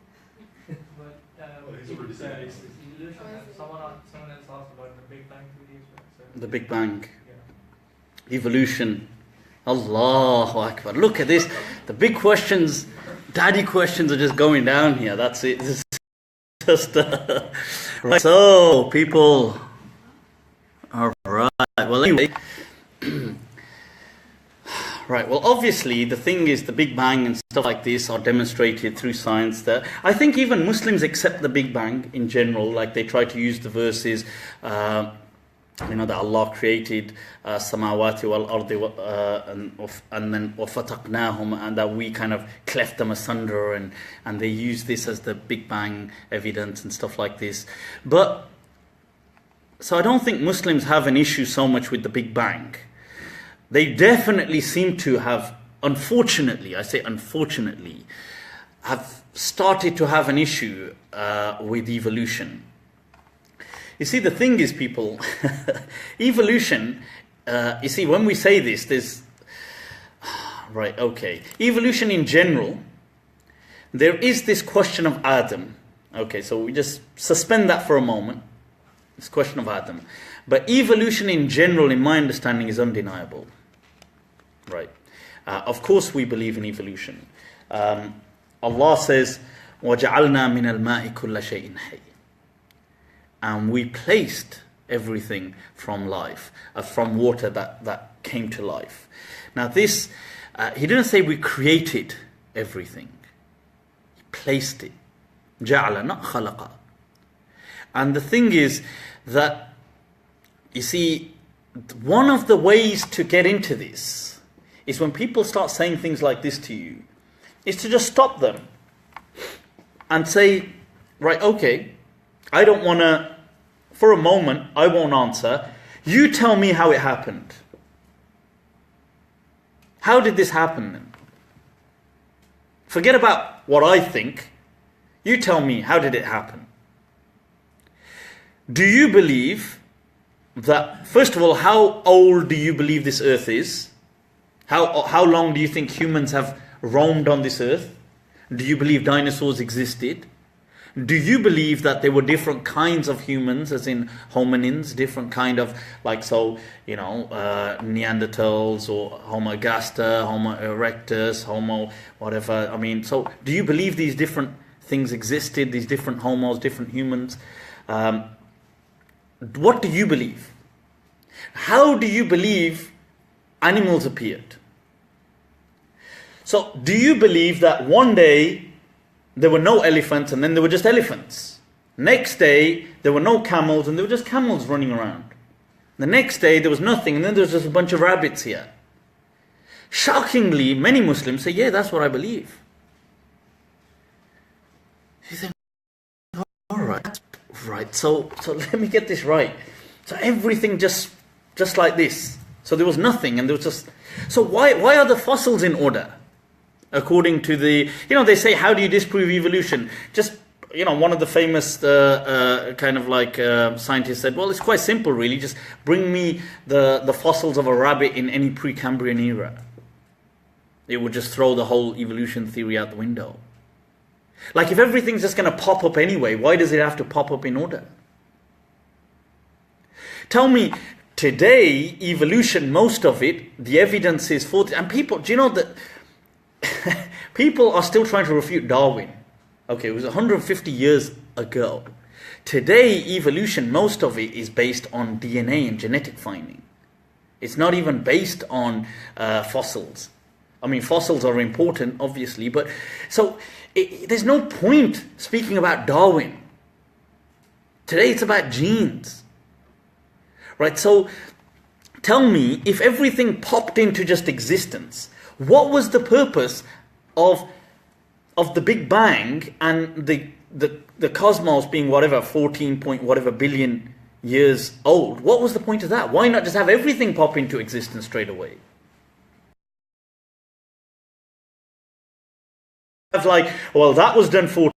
But he's already said it. it's evolution. Someone else asked about the Big Bang theory as well. So, The Big Bang. yeah. Evolution. Allahu Akbar. Look at this. The big questions, daddy questions are just going down here. That's it. This is just right. So, people. All right. Well, anyway. Right. Well, obviously, the thing is, the Big Bang and stuff like this are demonstrated through science. That I think even Muslims accept the Big Bang in general. Like they try to use the verses. That Allah created samawati wal ardi and then wafataqnahum, and that we kind of cleft them asunder, and they use this as the Big Bang evidence and stuff like this. But so I don't think Muslims have an issue so much with the Big Bang. They definitely seem to have, unfortunately, I say unfortunately, have started to have an issue with evolution. You see, the thing is, people, evolution, you see, when we say this, there's, right, okay. Evolution in general, there is this question of Adam. Okay, so we just suspend that for a moment. This question of Adam. But evolution in general, in my understanding, is undeniable. Right. Of course we believe in evolution. Allah says, وَجَعَلْنَا مِنَ الْمَاءِ كُلَّ شَيْءٍ حَيٍّ. And we placed everything from life, from water that came to life. Now this, he didn't say we created everything. He placed it. جَعَلَ not خَلَقَ. And the thing is that, you see, one of the ways to get into this is when people start saying things like this to you, is to just stop them and say, right, okay, I don't want to, for a moment, I won't answer. You tell me how it happened. How did this happen then? Forget about what I think. You tell me, how did it happen? Do you believe that, first of all, how old do you believe this earth is? How long do you think humans have roamed on this earth? Do you believe dinosaurs existed? Do you believe that there were different kinds of humans, as in hominins, different kind of, like, so, Neanderthals or Homo gaster, Homo erectus, Homo whatever. I mean, so do you believe these different things existed, these different homos, different humans? What do you believe? How do you believe animals appeared? So, do you believe that one day there were no elephants and then there were just elephants? Next day there were no camels and there were just camels running around. The next day there was nothing and then there was just a bunch of rabbits here. Shockingly, many Muslims say, yeah, that's what I believe. You think, all right, right. So let me get this right. So everything just like this. So there was nothing and there was just... So why are the fossils in order? According to the... they say, how do you disprove evolution? Just, one of the famous scientists said, well, it's quite simple really. Just bring me the fossils of a rabbit in any Precambrian era. It would just throw the whole evolution theory out the window. Like, if everything's just going to pop up anyway, why does it have to pop up in order? Tell me... Today, evolution, most of it, the evidence is for... And people, do you know that... people are still trying to refute Darwin. Okay, it was 150 years ago. Today, evolution, most of it is based on DNA and genetic finding. It's not even based on fossils. I mean, fossils are important, obviously, but... So, there's no point speaking about Darwin. Today, it's about genes. Right, so tell me, if everything popped into just existence, what was the purpose of the Big Bang and the cosmos being whatever 14 point whatever billion years old? What was the point of that? Why not just have everything pop into existence straight away? Like, well, that was done 14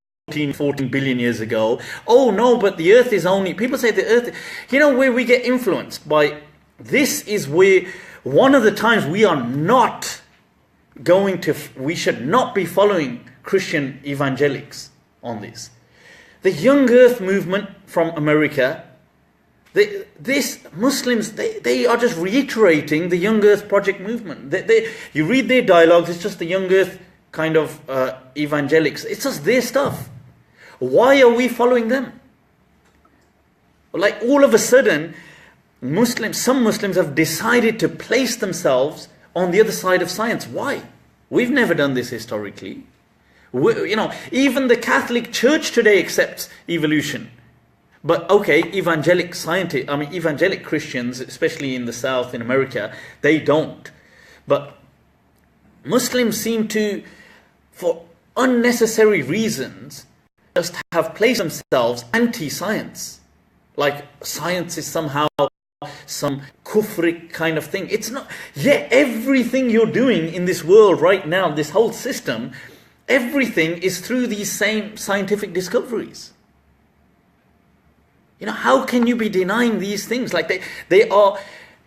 billion years ago. Oh no, but the earth is only... People say the earth... where we get influenced by... This is where one of the times we should not be following Christian evangelics on this. The Young Earth movement from America, these Muslims, they are just reiterating the Young Earth Project movement. You read their dialogues, it's just the Young Earth kind of evangelics. It's just their stuff. Why are we following them? Like all of a sudden, some Muslims have decided to place themselves on the other side of science. Why? We've never done this historically. Even the Catholic Church today accepts evolution. But okay, evangelic Christians, especially in the South, in America, they don't. But Muslims seem to, for unnecessary reasons, just have placed themselves anti-science. Like science is somehow some kufric kind of thing. It's not. Yeah, everything you're doing in this world right now, this whole system, everything is through these same scientific discoveries. How can you be denying these things? Like they are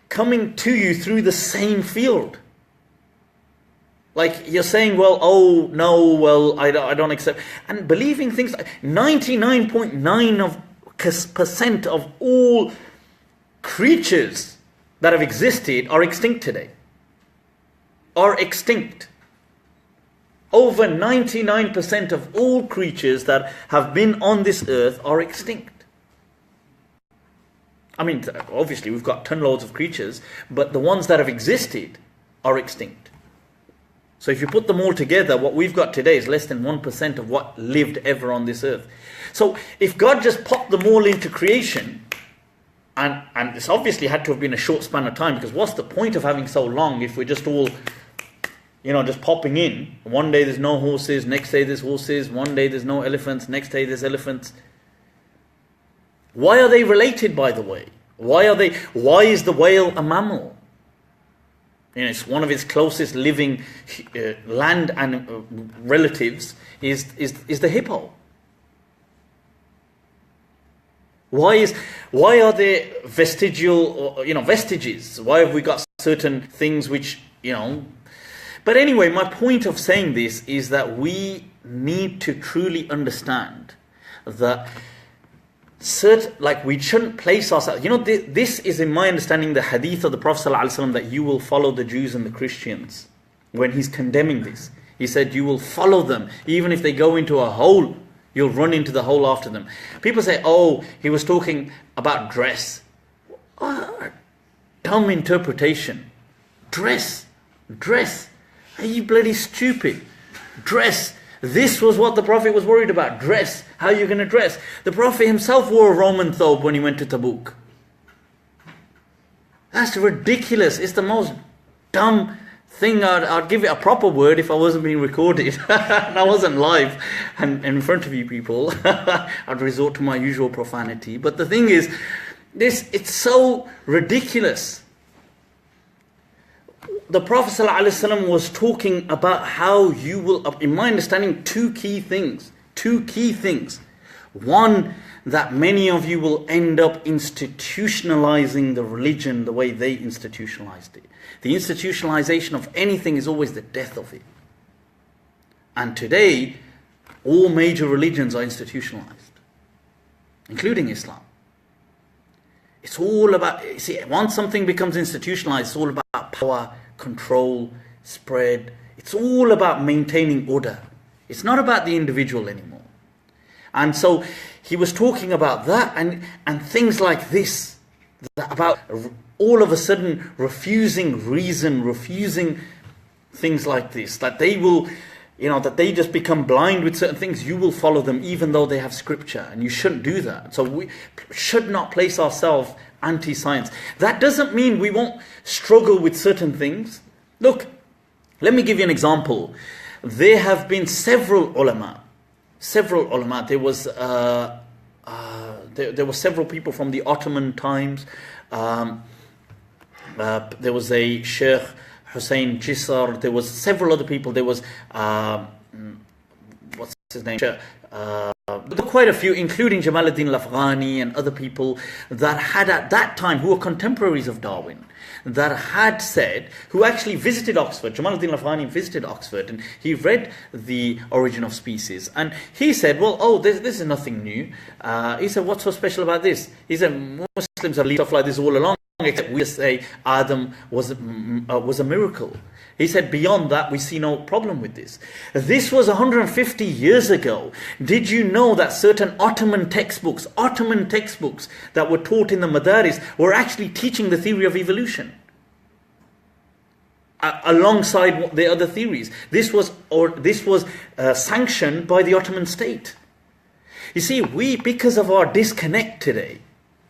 coming to you through the same field. Like you're saying, well, oh no, well, I don't accept. And believing things like 99.9% of all creatures that have existed are extinct today. Are extinct. Over 99% of all creatures that have been on this earth are extinct. I mean, obviously we've got ton-loads of creatures, but the ones that have existed are extinct. So if you put them all together, what we've got today is less than 1% of what lived ever on this earth. So if God just popped them all into creation, and this obviously had to have been a short span of time, because what's the point of having so long if we're just all, just popping in? One day there's no horses, next day there's horses, one day there's no elephants, next day there's elephants. Why are they related, by the way? Why is the whale a mammal? It's one of its closest living land and relatives is the hippo. Why are there vestiges? Why have we got certain things which, But anyway, my point of saying this is that we need to truly understand that we shouldn't place ourselves. This is, in my understanding, the hadith of the Prophet ﷺ, that you will follow the Jews and the Christians. When he's condemning this, he said you will follow them, even if they go into a hole, you'll run into the hole after them. People say, oh, he was talking about dress. Dumb interpretation. Dress. Are you bloody stupid? Dress. This was what the Prophet was worried about. Dress. How are you going to dress? The Prophet himself wore a Roman thobe when he went to Tabuk. That's ridiculous. It's the most dumb thing. I'd give it a proper word if I wasn't being recorded and I wasn't live and in front of you people. I'd resort to my usual profanity. But the thing is, it's so ridiculous. The Prophet ﷺ was talking about how you will, in my understanding, two key things. One, that many of you will end up institutionalizing the religion the way they institutionalized it. The institutionalization of anything is always the death of it. And today, all major religions are institutionalized, including Islam. It's all about, once something becomes institutionalized, it's all about power, control, spread. It's all about maintaining order. It's not about the individual anymore. And so he was talking about that and things like this, about all of a sudden refusing reason, refusing things like this, that they will, that they just become blind with certain things. You will follow them even though they have scripture, and you shouldn't do that. So we should not place ourselves anti-science. That doesn't mean we won't struggle with certain things. Look, let me give you an example. There have been several ulama. There was there were several people from the Ottoman times. There was a Sheikh Hussein Jisr. There was several other people. There was what's his name? There were quite a few, including Jamaluddin al-Afghani and other people that had at that time, who were contemporaries of Darwin. that had said, who actually visited Oxford, Jamaluddin Afghani visited Oxford, and he read The Origin of Species, and he said, well, this is nothing new. He said, what's so special about this? He said, Muslims have believed stuff like this all along, except we say Adam was a miracle. He said, beyond that, we see no problem with this. This was 150 years ago. Did you know that certain Ottoman textbooks that were taught in the Madaris were actually teaching the theory of evolution? Alongside the other theories. This was sanctioned by the Ottoman state. You see, because of our disconnect today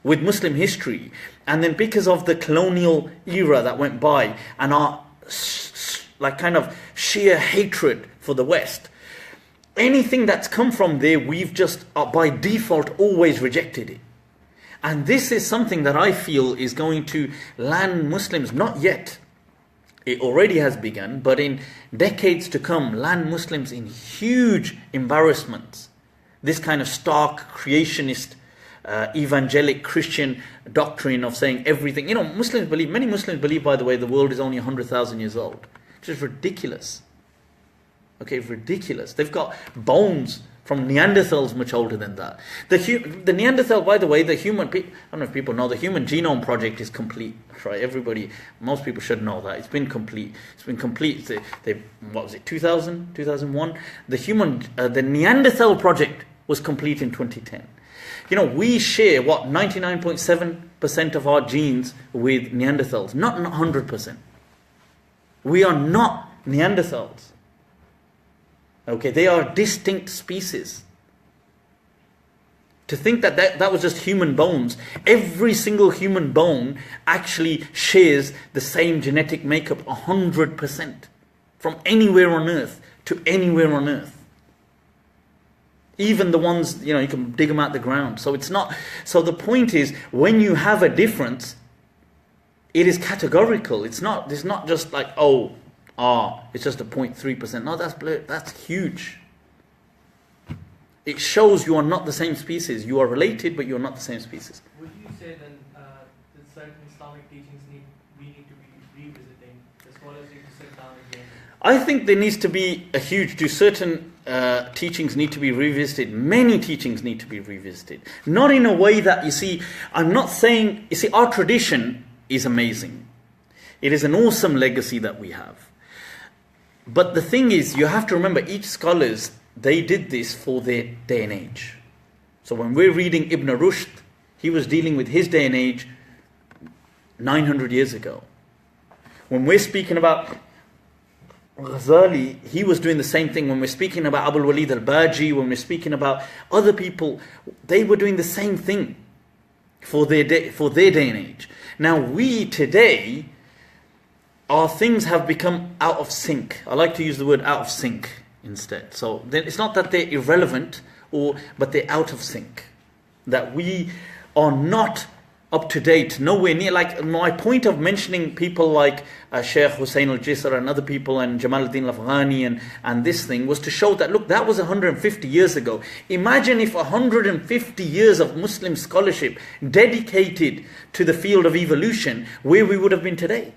with Muslim history, and then because of the colonial era that went by, and our kind of sheer hatred for the West, anything that's come from there, we've just by default always rejected it. And this is something that I feel is going to land Muslims, not yet, it already has begun, but in decades to come, land Muslims in huge embarrassments. This kind of stark creationist evangelic Christian doctrine of saying everything. Many Muslims believe, by the way, the world is only 100,000 years old, which is ridiculous. Okay, ridiculous. They've got bones from Neanderthals much older than that. The Neanderthal, by the way, I don't know if people know, the Human Genome Project is complete. Right? Most people should know that. It's been complete. What was it, 2000, 2001? The Neanderthal Project was complete in 2010. We share, 99.7% of our genes with Neanderthals. Not 100%. We are not Neanderthals. Okay, they are distinct species. To think that was just human bones, every single human bone actually shares the same genetic makeup 100%. From anywhere on earth to anywhere on earth. Even the ones, you can dig them out the ground. So the point is, when you have a difference, it is categorical. It's not just like, it's just a 0.3%. No, that's huge. It shows you are not the same species. You are related, but you are not the same species. Would you say then that certain Islamic teachings we need to be revisiting? The scholars need to sit down again. I think there needs to be certain teachings need to be revisited. Many teachings need to be revisited. Not in a way that, I'm not saying, our tradition is amazing. It is an awesome legacy that we have. But the thing is, you have to remember, each scholars, they did this for their day and age. So when we're reading Ibn Rushd, he was dealing with his day and age 900 years ago. When we're speaking about Ghazali, he was doing the same thing. When we're speaking about Abul Walid al-Baji, when we're speaking about other people, they were doing the same thing for their day and age. Now we today, our things have become out of sync. I like to use the word out of sync instead. So it's not that they're irrelevant, but they're out of sync. That we are not up to date, nowhere near. Like my point of mentioning people like Sheikh Hussein al-Jisr and other people, and Jamaluddin Afghani and this thing, was to show that, look, that was 150 years ago. Imagine if 150 years of Muslim scholarship dedicated to the field of evolution, where we would have been today.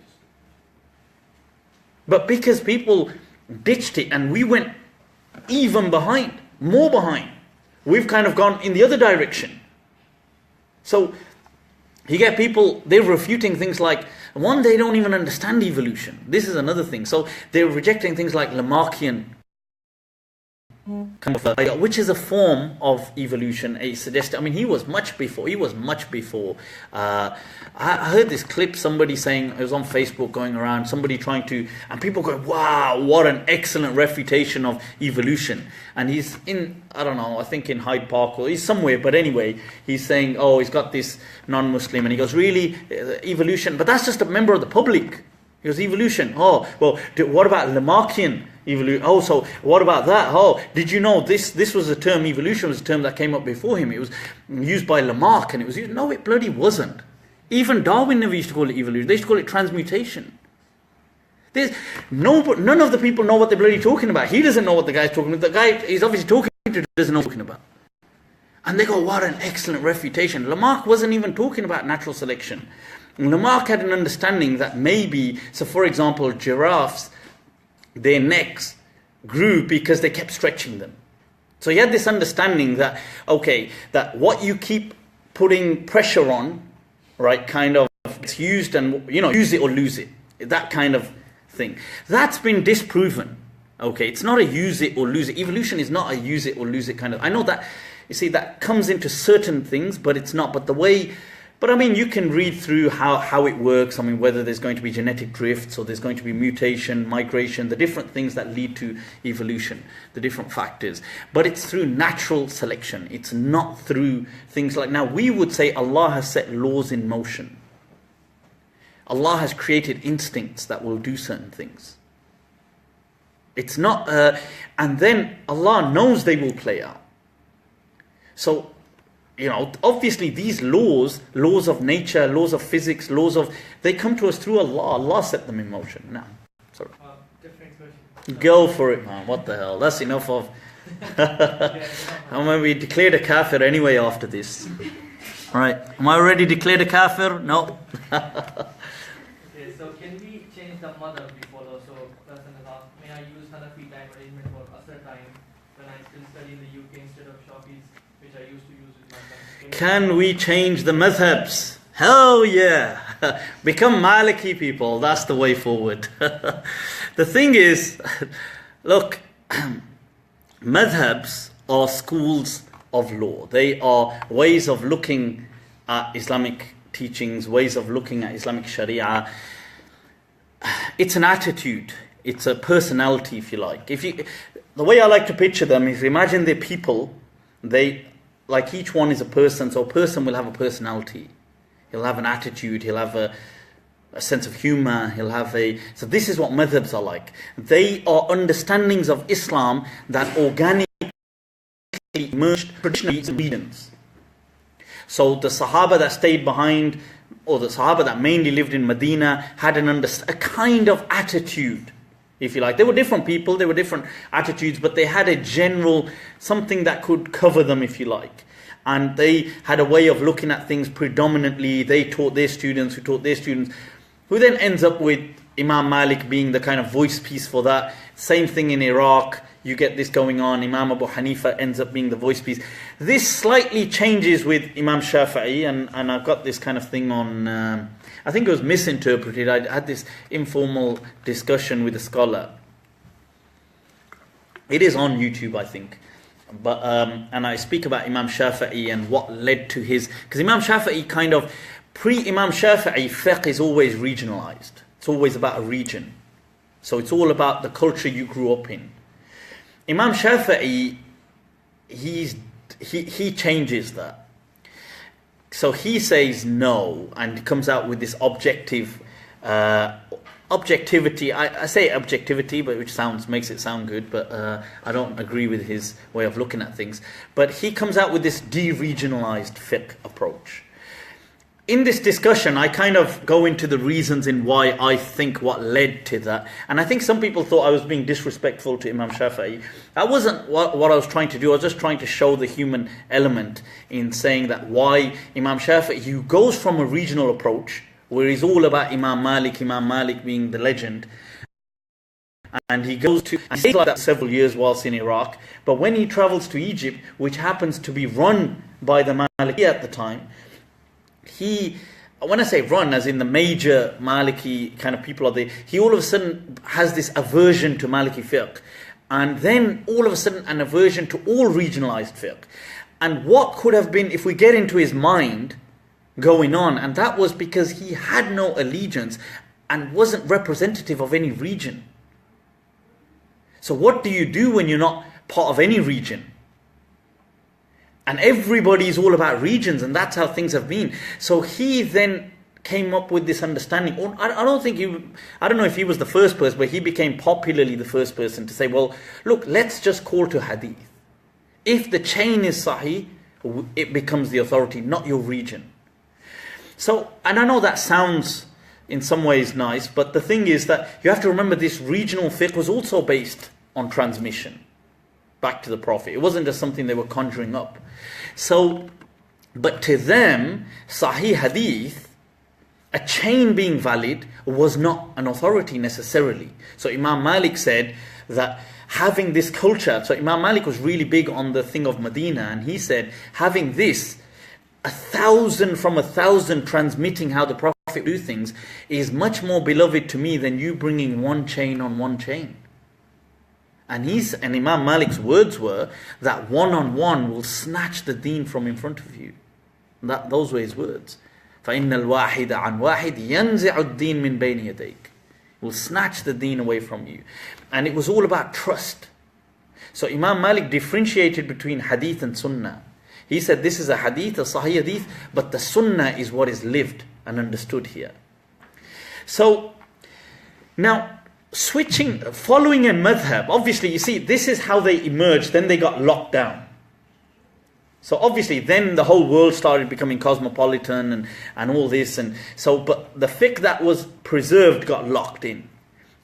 But because people ditched it and we went even more behind, we've kind of gone in the other direction. So you get people, they're refuting things like, one, they don't even understand evolution. This is another thing. So they're rejecting things like Lamarckian, which is a form of evolution. He was much before. I heard this clip, somebody saying, it was on Facebook going around, somebody trying to, and people going, wow, what an excellent refutation of evolution. And he's in, I don't know, I think in Hyde Park, or he's somewhere, but anyway, he's saying, he's got this non-Muslim, and he goes, really, evolution? But that's just a member of the public. He goes, evolution? What about Lamarckian evolution? So what about that? Did you know this was a term, evolution was a term that came up before him. It was used by Lamarck, and it was used, no, it bloody wasn't. Even Darwin never used to call it evolution. They used to call it transmutation. None of the people know what they're bloody talking about. He doesn't know what the guy's talking about. The guy he's obviously talking to doesn't know what he's talking about. And they go, what an excellent refutation. Lamarck wasn't even talking about natural selection. Lamarck had an understanding that maybe, so for example, giraffes, their necks grew because they kept stretching them. So he had this understanding that, okay, that what you keep putting pressure on, right, kind of it's used and, use it or lose it. That kind of thing. That's been disproven. Okay, it's not a use it or lose it. Evolution is not a use it or lose it kind of. I know that, you see, that comes into certain things, but it's not. But I mean, you can read through how it works. I mean, whether there's going to be genetic drifts or there's going to be mutation, migration, the different things that lead to evolution, the different factors. But it's through natural selection. It's not through things like, now we would say Allah has set laws in motion. Allah has created instincts that will do certain things. It's not, and then Allah knows they will play out. So, obviously these laws of nature, laws of physics, they come to us through Allah. Allah set them in motion. Now, sorry. Different question. Go for it, man. What the hell? That's enough of. I'm going to be declared a kafir anyway after this. Right. Am I already declared a kafir? No. Okay, so can we change the madhhab we follow? So, person has asked, may I use Hanafi time arrangement for Asr time when I still study in the UK instead of Shafi's, which I used to use with my son? Can we change the madhabs? Hell yeah! Become Maliki people. That's the way forward. The thing is, look, madhabs are schools of law. They are ways of looking at Islamic teachings, ways of looking at Islamic Sharia. It's an attitude. It's a personality, if you like. The way I like to picture them is, imagine they're people. Like each one is a person. So a person will have a personality. He'll have an attitude. He'll have a sense of humor. So this is what madhabs are like. They are understandings of Islam that organically emerged traditionally in regions. So the Sahaba that stayed behind, or the Sahaba that mainly lived in Medina, had a kind of attitude, if you like. They were different people, they were different attitudes, but they had a general, something that could cover them, if you like. And they had a way of looking at things predominantly. They taught their students, who taught their students, who then ends up with Imam Malik being the kind of voice piece for that. Same thing in Iraq. You get this going on. Imam Abu Hanifa ends up being the voice piece. This slightly changes with Imam Shafi'i, and I've got this kind of thing on, I think it was misinterpreted. I had this informal discussion with a scholar. It is on YouTube, I think. But and I speak about Imam Shafi'i and what led to his, because Imam Shafi'i kind of, pre-Imam Shafi'i, fiqh is always regionalized. It's always about a region. So it's all about the culture you grew up in. Imam Shafi'i, he changes that. So he says no, and comes out with this objectivity. I say objectivity, but which makes it sound good, but I don't agree with his way of looking at things. But he comes out with this de-regionalized fiqh approach. In this discussion, I kind of go into the reasons in why I think what led to that. And I think some people thought I was being disrespectful to Imam Shafi'i. That wasn't what I was trying to do. I was just trying to show the human element in saying that why Imam Shafi'i, he goes from a regional approach, where he's all about Imam Malik being the legend. And he goes to, and stays like that several years whilst in Iraq. But when he travels to Egypt, which happens to be run by the Maliki at the time, when I say run, as in the major Maliki kind of people are there, he all of a sudden has this aversion to Maliki fiqh. And then all of a sudden an aversion to all regionalized fiqh. And what could have been, if we get into his mind going on, and that was because he had no allegiance and wasn't representative of any region. So what do you do when you're not part of any region? And everybody is all about regions, and that's how things have been. So he then came up with this understanding. I don't know if he was the first person, but he became popularly the first person to say, well, look, let's just call to hadith. If the chain is sahih, it becomes the authority, not your region. So, and I know that sounds in some ways nice, but the thing is that you have to remember this regional fiqh was also based on transmission back to the Prophet. It wasn't just something they were conjuring up. So, but to them, Sahih Hadith a chain being valid was not an authority necessarily. So Imam Malik said that having this culture, so Imam Malik was really big on the thing of Medina, and he said having this 1,000 from 1,000 transmitting how the Prophet do things is much more beloved to me than you bringing one chain on one chain. And Imam Malik's words were that one-on-one will snatch the deen from in front of you. Those were his words. فَإِنَّ الْوَاحِدَ عَنْ وَاحِدِ يَنْزِعُ الدِّينَ مِنْ بَيْنِ يَدَيْكَ. Will snatch the deen away from you. And it was all about trust. So Imam Malik differentiated between hadith and sunnah. He said this is a hadith, a sahih hadith, but the sunnah is what is lived and understood here. So now following a madhhab, obviously you see this is how they emerged, then they got locked down. So obviously then the whole world started becoming cosmopolitan and all this, and so but the fiqh that was preserved got locked in.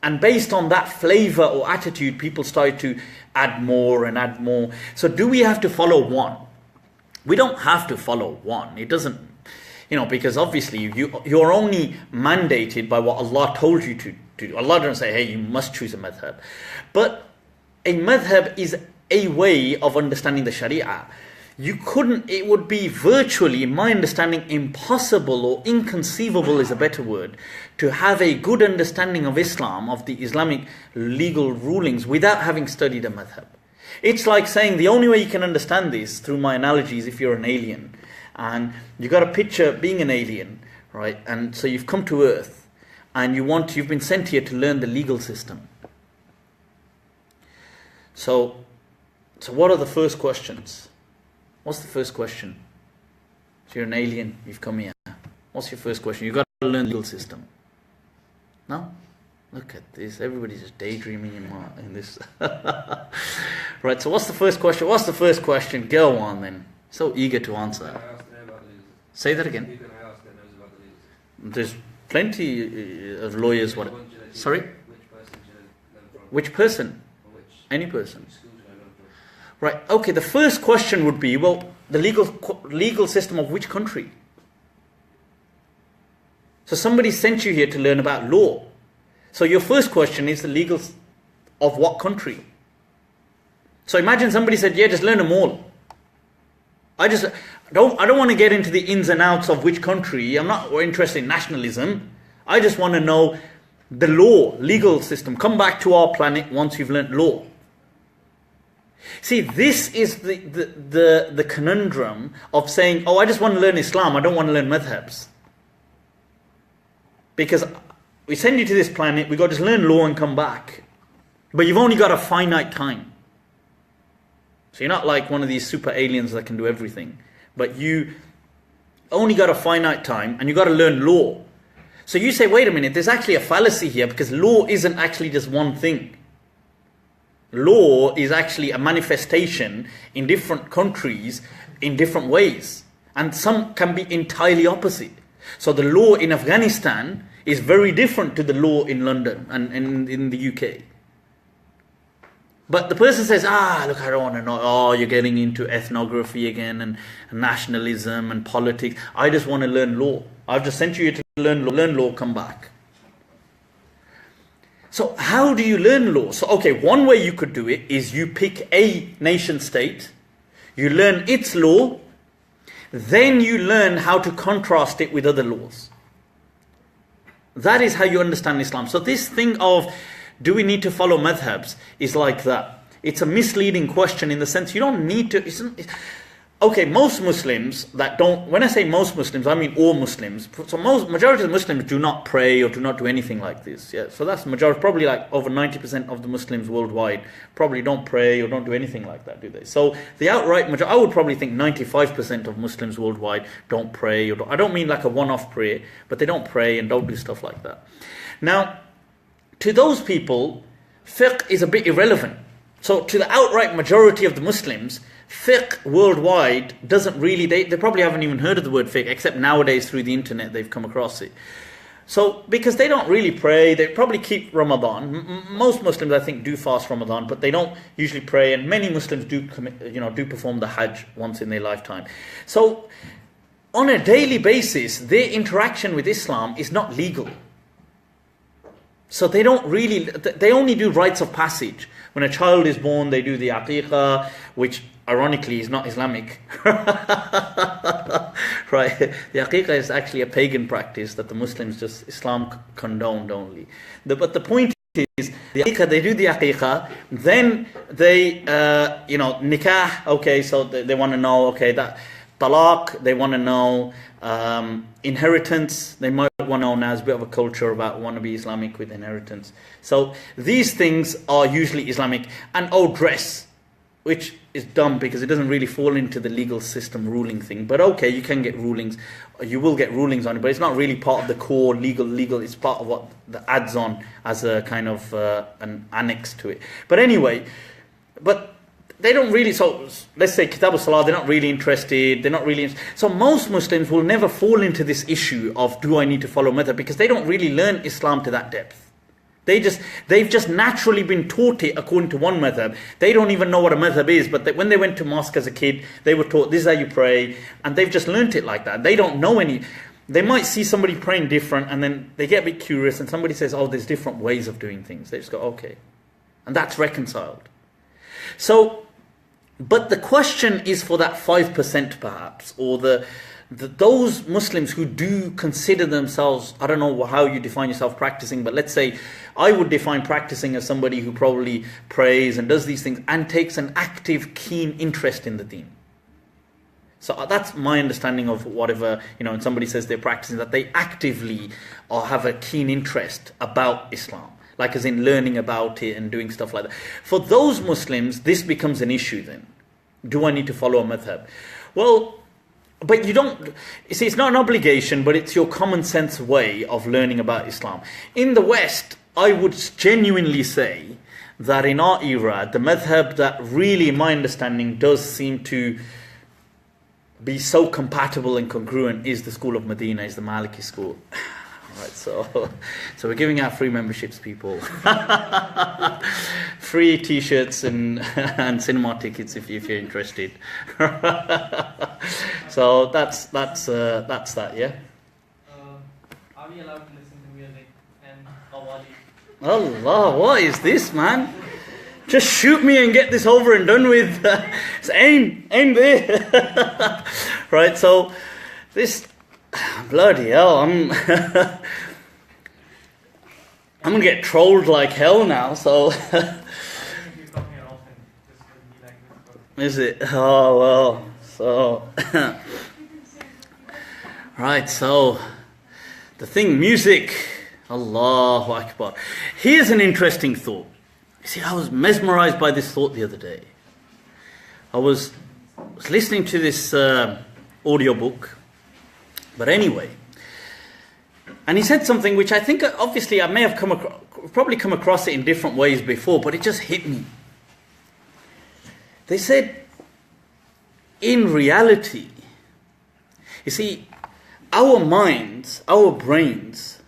And based on that flavor or attitude, people started to add more and add more. So do we have to follow one? We don't have to follow one. It doesn't, because obviously you're only mandated by what Allah told you to do. Allah doesn't say, hey, you must choose a madhhab. But a madhhab is a way of understanding the sharia. It would be virtually, in my understanding, impossible or inconceivable is a better word, to have a good understanding of Islam, of the Islamic legal rulings, without having studied a madhhab. It's like saying the only way you can understand this, through my analogy, is if you're an alien. And you got a picture being an alien, right? And so you've come to Earth, and you've been sent here to learn the legal system. So what are the first questions? What's the first question? So you're an alien, you've come here. What's your first question? You've got to learn the legal system. No? Look at this. Everybody's just daydreaming in this. Right, so what's the first question? What's the first question? Go on then. So eager to answer. Say that again. There's plenty of lawyers. What? Sorry? Which person? Any person. Right, okay, the first question would be, well, the legal system of which country? So somebody sent you here to learn about law. So your first question is the legal of what country? So imagine somebody said, yeah, just learn them all. I don't want to get into the ins and outs of which country. I'm not interested in nationalism. I just want to know the legal system. Come back to our planet once you've learnt law. See, this is the conundrum of saying, oh, I just want to learn Islam, I don't want to learn madhabs. Because we send you to this planet, we got to just learn law and come back. But you've only got a finite time. So you're not like one of these super aliens that can do everything. But you only got a finite time and you got to learn law. So you say, wait a minute, there's actually a fallacy here because law isn't actually just one thing. Law is actually a manifestation in different countries in different ways. And some can be entirely opposite. So the law in Afghanistan is very different to the law in London and in the UK. But the person says, look, I don't want to know. Oh, you're getting into ethnography again and nationalism and politics. I just want to learn law. I've just sent you to learn law, come back. So how do you learn law? So okay, one way you could do it is you pick a nation state, you learn its law, then you learn how to contrast it with other laws. That is how you understand Islam. So this thing of, do we need to follow madhabs, is like that. It's a misleading question in the sense you don't need to. Okay, most Muslims that don't, when I say most Muslims, I mean all Muslims. So majority of the Muslims do not pray or do not do anything like this. Yeah, so that's the majority, probably like over 90% of the Muslims worldwide probably don't pray or don't do anything like that, do they? So the outright majority, I would probably think 95% of Muslims worldwide don't pray. I don't mean like a one-off prayer, but they don't pray and don't do stuff like that. Now, to those people, fiqh is a bit irrelevant. So to the outright majority of the Muslims, fiqh worldwide doesn't really, they probably haven't even heard of the word fiqh, except nowadays through the internet they've come across it. So, because they don't really pray, they probably keep Ramadan. Most Muslims, I think, do fast Ramadan, but they don't usually pray, and many Muslims do perform the Hajj once in their lifetime. So, on a daily basis, their interaction with Islam is not legal. So they don't really, they only do rites of passage. When a child is born, they do the aqiqah, which ironically is not Islamic. Right? The aqiqah is actually a pagan practice that the Muslims just, Islam condoned only. But the point is, the aqiqah, they do the aqiqah, then they, nikah, okay, so they want to know, okay, that talaq, they want to know inheritance, they might want to know now, as a bit of a culture about want to be Islamic with inheritance. So these things are usually Islamic. And dress, which is dumb because it doesn't really fall into the legal system ruling thing. But okay, you can get rulings, you will get rulings on it, but it's not really part of the core legal, it's part of what the adds on as a kind of an annex to it. But anyway, they don't really, so let's say Kitab al-Salah, they're not really interested, so most Muslims will never fall into this issue of do I need to follow madhhab, because they don't really learn Islam to that depth. They've just naturally been taught it according to one madhhab. They don't even know what a madhhab is, but when they went to mosque as a kid, they were taught this is how you pray, and they've just learnt it like that. They don't know any, they might see somebody praying different, and then they get a bit curious, and somebody says, there's different ways of doing things. They just go, okay. And that's reconciled. So, but the question is for that 5% perhaps, or those Muslims who do consider themselves, I don't know how you define yourself practicing, but let's say I would define practicing as somebody who probably prays and does these things and takes an active, keen interest in the deen. So that's my understanding of whatever, when somebody says they're practicing, that they actively or have a keen interest about Islam. Like as in learning about it and doing stuff like that. For those Muslims, this becomes an issue then. Do I need to follow a madhhab? Well, but you don't, see, it's not an obligation, but it's your common sense way of learning about Islam. In the West, I would genuinely say that in our era, the madhhab that really, in my understanding, does seem to be so compatible and congruent is the school of Medina, is the Maliki school. Right, so we're giving out free memberships, people. Free T-shirts and cinema tickets if you're interested. So that's that, yeah. Are we allowed to listen to music and qawwali? Allah, what is this, man? Just shoot me and get this over and done with. Aim there. Right, so this. Bloody hell, I'm gonna get trolled like hell now, so is it? Oh well, so right, so the thing, music, Allahu Akbar. Here's an interesting thought. You see, I was mesmerized by this thought the other day. I was listening to this audiobook. But anyway, and he said something which I think, obviously, I may have probably come across it in different ways before, but it just hit me. They said, in reality, you see, our minds, our brains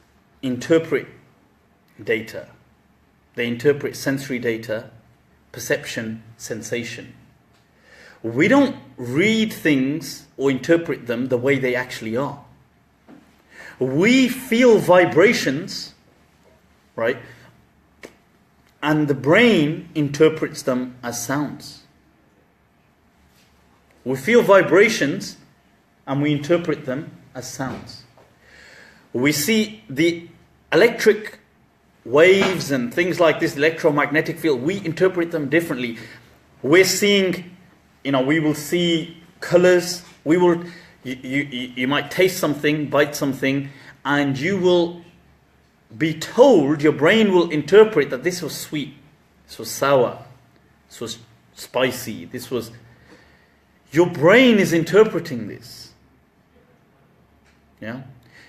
interpret data. They interpret sensory data, perception, sensation. We don't read things or interpret them the way they actually are. We feel vibrations, right? And the brain interprets them as sounds. We feel vibrations and we interpret them as sounds. We see the electric waves and things like this, electromagnetic field, we interpret them differently. We're seeing, we will see colors. We will, you might taste something, bite something, and you will be told, your brain will interpret that this was sweet, this was sour, this was spicy, this was, your brain is interpreting this. Yeah?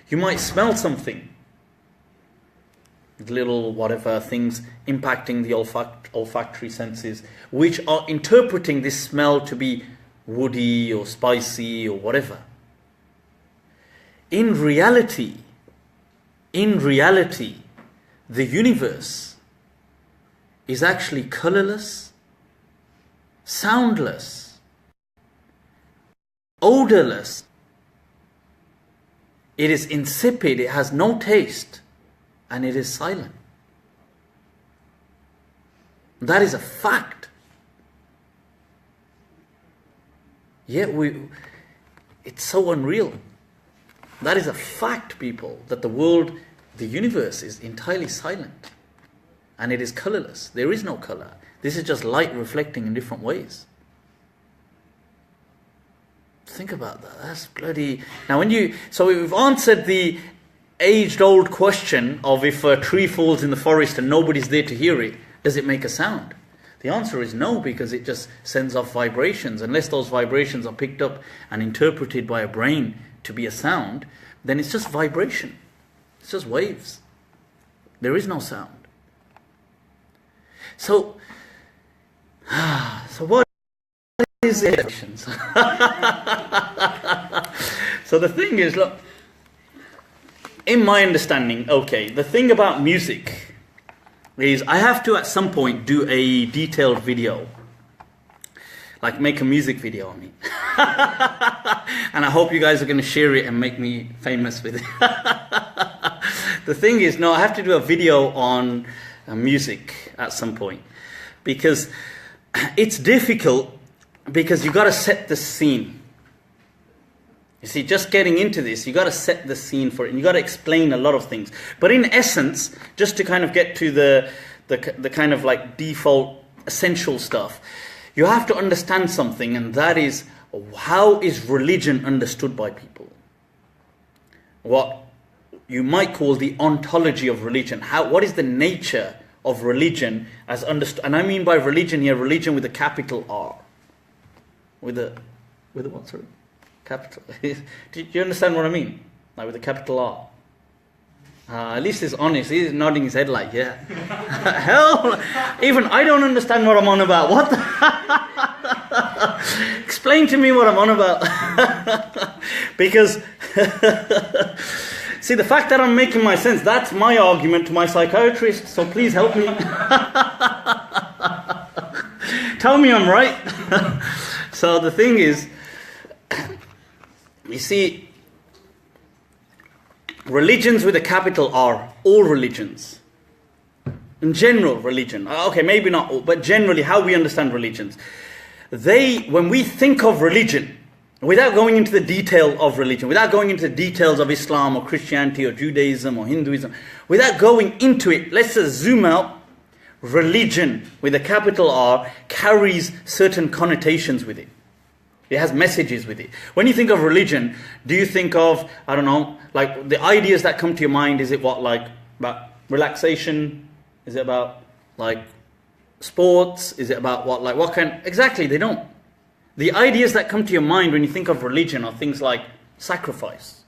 You might smell something, little whatever things impacting the olfactory senses, which are interpreting this smell to be woody or spicy or whatever. In reality, the universe is actually colorless, soundless, odorless, It is insipid, it has no taste, and it is silent. That is a fact. Yet it's so unreal. That is a fact, people, that the world, the universe is entirely silent. And it is colorless. There is no color. This is just light reflecting in different ways. Think about that. That's bloody... Now so we've answered the age-old question of if a tree falls in the forest and nobody's there to hear it, does it make a sound? The answer is no, because it just sends off vibrations. Unless those vibrations are picked up and interpreted by a brain to be a sound, then it's just vibration. It's just waves. There is no sound. So what is it? So the thing is, look, in my understanding, okay, the thing about music is I have to at some point do a detailed video. Like make a music video on it. And I hope you guys are going to share it and make me famous with it. The thing is, no, I have to do a video on music at some point. Because it's difficult, because you've got to set the scene. You see, just getting into this, you've got to set the scene for it. And you've got to explain a lot of things. But in essence, just to kind of get to the kind of like default essential stuff, you have to understand something, and that is, how is religion understood by people? What you might call the ontology of religion. What is the nature of religion as understood? And I mean by religion here, religion with a capital R. With a what, sorry? Capital. Do you understand what I mean? Like with a capital R. At least he's honest. He's nodding his head like, yeah. Hell, even I don't understand what I'm on about. What? Explain to me what I'm on about. Because, see, the fact that I'm making my sense, that's my argument to my psychiatrist. So please help me. Tell me I'm right. So the thing is, you see, religions with a capital R, all religions, in general religion, okay, maybe not all, but generally how we understand religions, when we think of religion, without going into the detail of religion, without going into the details of Islam or Christianity or Judaism or Hinduism, without going into it, let's just zoom out. Religion with a capital R carries certain connotations with it. It has messages with it. When you think of religion, do you think of, I don't know, like the ideas that come to your mind? Is it what, like about relaxation? Is it about like sports? Is it about what, like what kind? Exactly, they don't. The ideas that come to your mind when you think of religion are things like sacrifice.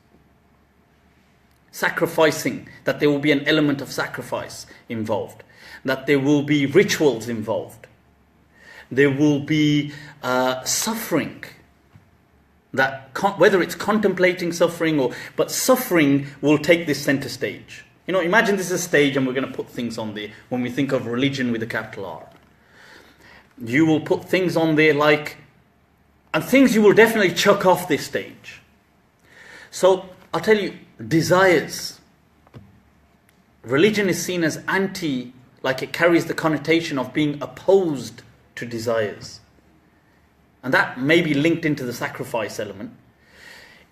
Sacrificing, that there will be an element of sacrifice involved. That there will be rituals involved. There will be suffering. That whether it's contemplating suffering but suffering will take this center stage. You know, imagine this is a stage and we're going to put things on there when we think of religion with a capital R. You will put things on there and things you will definitely chuck off this stage. So, I'll tell you, desires. Religion is seen as like it carries the connotation of being opposed to desires. And that may be linked into the sacrifice element.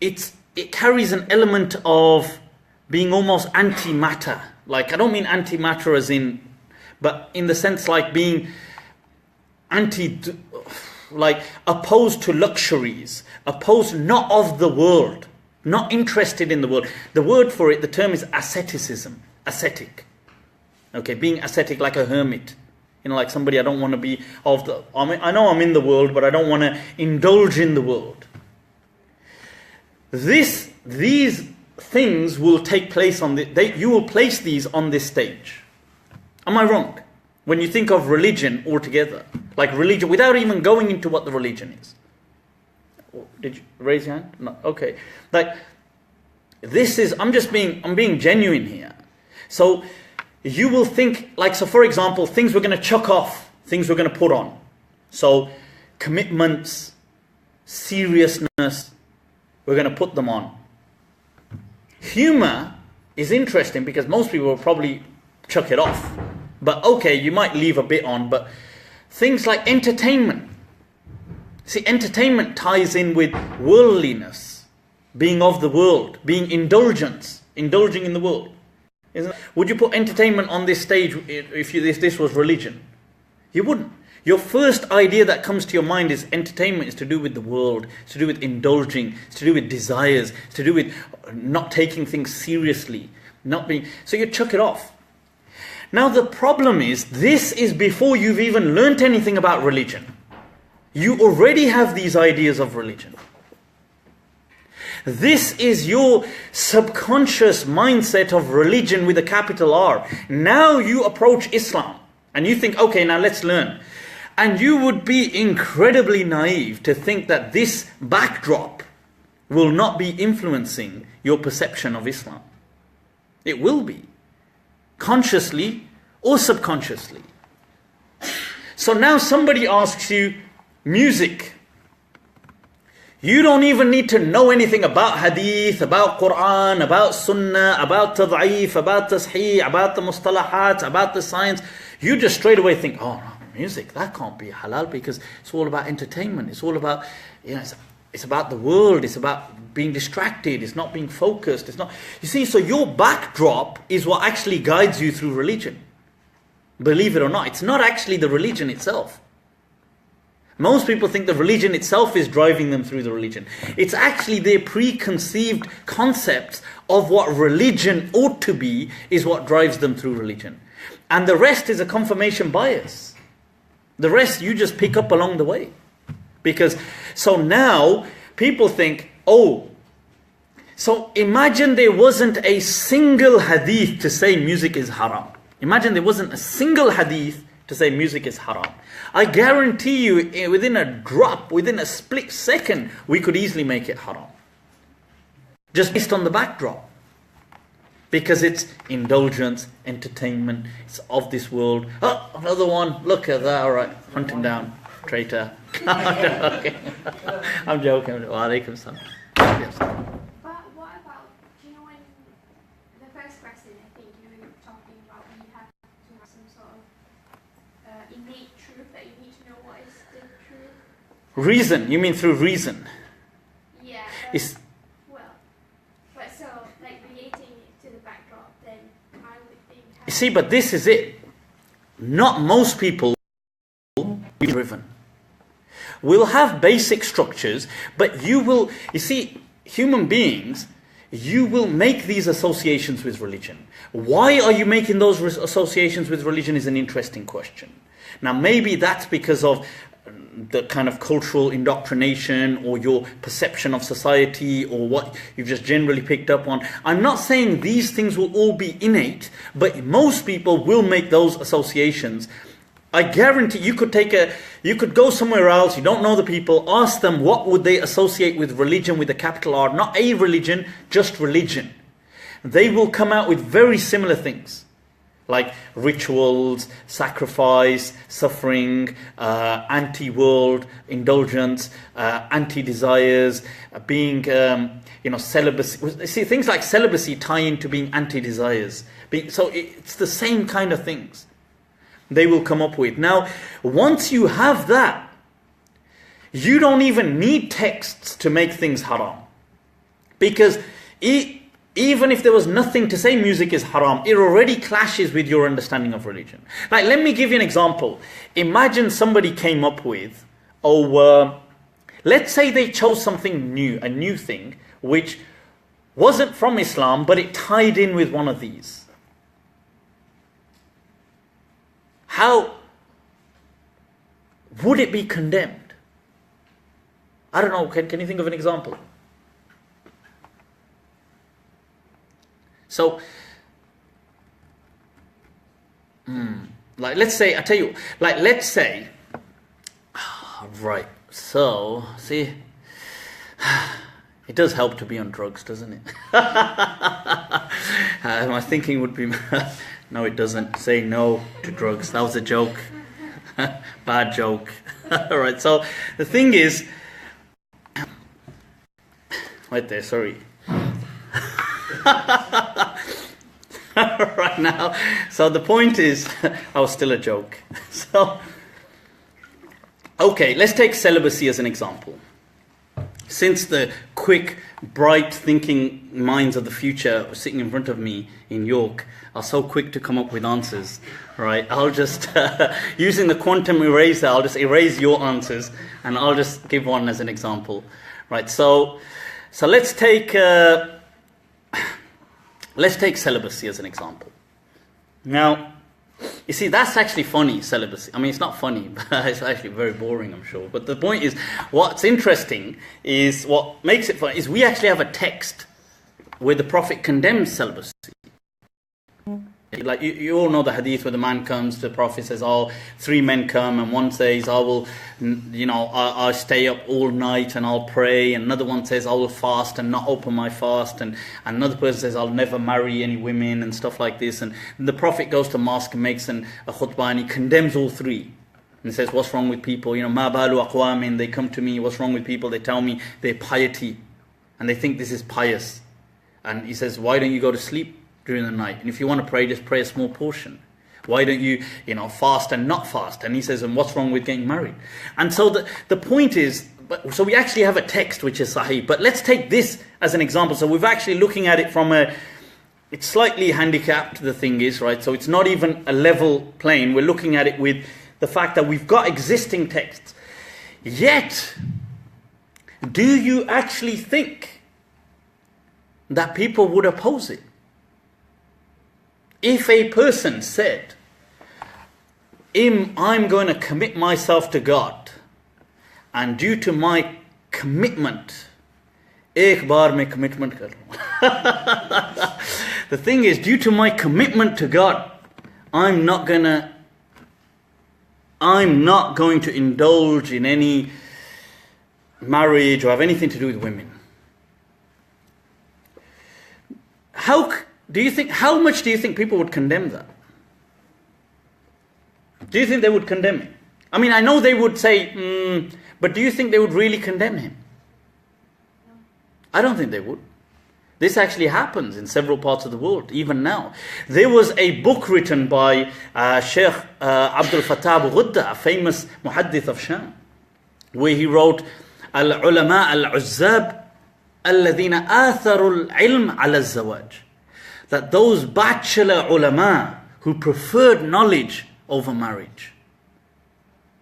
It carries an element of being almost anti-matter. Like, I don't mean anti-matter as in, but in the sense like being opposed to luxuries, opposed not of the world, not interested in the world. The word for it, the term is asceticism, ascetic. Okay, being ascetic like a hermit. You know, like somebody, I don't want to be I know I'm in the world, but I don't want to indulge in the world. These things will take place you will place these on this stage. Am I wrong? When you think of religion altogether, like religion, without even going into what the religion is. Did you raise your hand? No. Okay. Like, I'm being genuine here. So, you will think, so for example, things we're going to chuck off, things we're going to put on. So, commitments, seriousness, we're going to put them on. Humor is interesting because most people will probably chuck it off. But okay, you might leave a bit on, but things like entertainment. See, entertainment ties in with worldliness, being of the world, being indulging in the world. Isn't it? Would you put entertainment on this stage if this was religion? You wouldn't. Your first idea that comes to your mind is entertainment is to do with the world, it's to do with indulging, it's to do with desires, it's to do with not taking things seriously, so you chuck it off. Now the problem is, this is before you've even learnt anything about religion. You already have these ideas of religion. This is your subconscious mindset of religion with a capital R. Now you approach Islam and you think, okay, now let's learn. And you would be incredibly naive to think that this backdrop will not be influencing your perception of Islam. It will be, consciously or subconsciously. So now somebody asks you, music. You don't even need to know anything about hadith, about Quran, about sunnah, about tad'if, about tasheeh, about the mustalahat, about the science. You just straight away think, oh, no, music, that can't be halal because it's all about entertainment. It's all about, it's about the world. It's about being distracted. It's not being focused. It's not. You see, so your backdrop is what actually guides you through religion. Believe it or not, it's not actually the religion itself. Most people think the religion itself is driving them through the religion. It's actually their preconceived concepts of what religion ought to be is what drives them through religion. And the rest is a confirmation bias. The rest you just pick up along the way. So now people think, so imagine there wasn't a single hadith to say music is haram. Imagine there wasn't a single hadith to say music is haram. I guarantee you, within a split second, we could easily make it haram. Just based on the backdrop. Because it's indulgence, entertainment, it's of this world. Oh, another one, look at that, alright, hunt him down, traitor. I'm joking. Wa alaikum salam. Yes. But what about, do you know when the first question, I think you were talking about we have to have some sort of innate truth that you need to know what is the truth? Reason, you mean through reason? Yeah. But so, like relating it to the backdrop, then I would think... You see, but this is it. Not most people will be driven. We'll have basic structures, but you see, human beings, you will make these associations with religion. Why are you making those associations with religion is an interesting question. Now maybe that's because of the kind of cultural indoctrination or your perception of society or what you've just generally picked up on. I'm not saying these things will all be innate, but most people will make those associations. I guarantee you could go somewhere else, you don't know the people, ask them what would they associate with religion with a capital R, not a religion, just religion. They will come out with very similar things, like rituals, sacrifice, suffering, anti-world, indulgence, anti-desires, being, celibacy. See, things like celibacy tie into being anti-desires. So it's the same kind of things they will come up with. Now, once you have that, you don't even need texts to make things haram. Because even if there was nothing to say music is haram, it already clashes with your understanding of religion. Like, let me give you an example. Imagine somebody came up with, let's say they chose something new, a new thing, which wasn't from Islam, but it tied in with one of these. How would it be condemned? I don't know, can you think of an example? So, let's say, right, so, see, it does help to be on drugs, doesn't it? My thinking would be, no it doesn't, say no to drugs, that was a joke, bad joke. Alright, so the thing is, right there, sorry. Right now. So the point is, I was still a joke. So, okay, let's take celibacy as an example. Since the quick, bright thinking minds of the future sitting in front of me in York are so quick to come up with answers, right? I'll just, using the quantum eraser, I'll just erase your answers and I'll just give one as an example, right? So let's take celibacy as an example. Now, you see, that's actually funny, celibacy. I mean, it's not funny, but it's actually very boring, I'm sure. But the point is, what's interesting is, what makes it funny, is we actually have a text where the Prophet condemns celibacy. Like, you all know the hadith where the man comes to the Prophet, says, oh, 3 men come, and one says, I will, I'll stay up all night and I'll pray, and another one says, I will fast and not open my fast, and another person says, I'll never marry any women, and stuff like this. And the Prophet goes to mosque and makes a khutbah, and he condemns all 3. And says, what's wrong with people? Ma balu aqwamin, they come to me, what's wrong with people? They tell me their piety, and they think this is pious. And he says, why don't you go to sleep during the night? And if you want to pray, just pray a small portion. Why don't you, fast and not fast? And he says, and what's wrong with getting married? And so the point is, so we actually have a text which is sahih. But let's take this as an example. So we're actually looking at it from it's slightly handicapped, the thing is, right? So it's not even a level plane. We're looking at it with the fact that we've got existing texts. Yet, do you actually think that people would oppose it? If a person said, I'm going to commit myself to God, and due to my commitment, ek baar mein commitment kar lung. The thing is, due to my commitment to God, I'm not going to indulge in any marriage or have anything to do with women. How much do you think people would condemn that? Do you think they would condemn it? I mean, I know they would say, but do you think they would really condemn him? I don't think they would. This actually happens in several parts of the world, even now. There was a book written by Sheikh Abdul Fattah Abu Ghudda, a famous muhaddith of Sham, where he wrote, Al-ulama al-uzzab alladhina atharu al-ilm ala al-zawaj. That those bachelor ulama who preferred knowledge over marriage.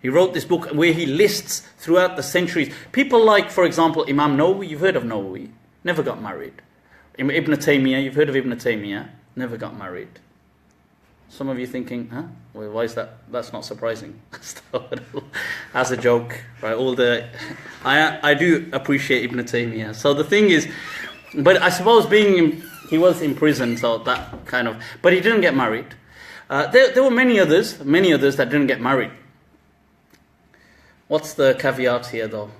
He wrote this book where he lists throughout the centuries people like, for example, Imam Nawawi. You've heard of Nawawi, never got married. Ibn Taymiyyah, you've heard of Ibn Taymiyyah, never got married. Some of you thinking, well, why is that? That's not surprising. As a joke, right? I do appreciate Ibn Taymiyyah. So the thing is, but I suppose he was in prison, so that kind of, but he didn't get married. There were many others that didn't get married. What's the caveat here, though?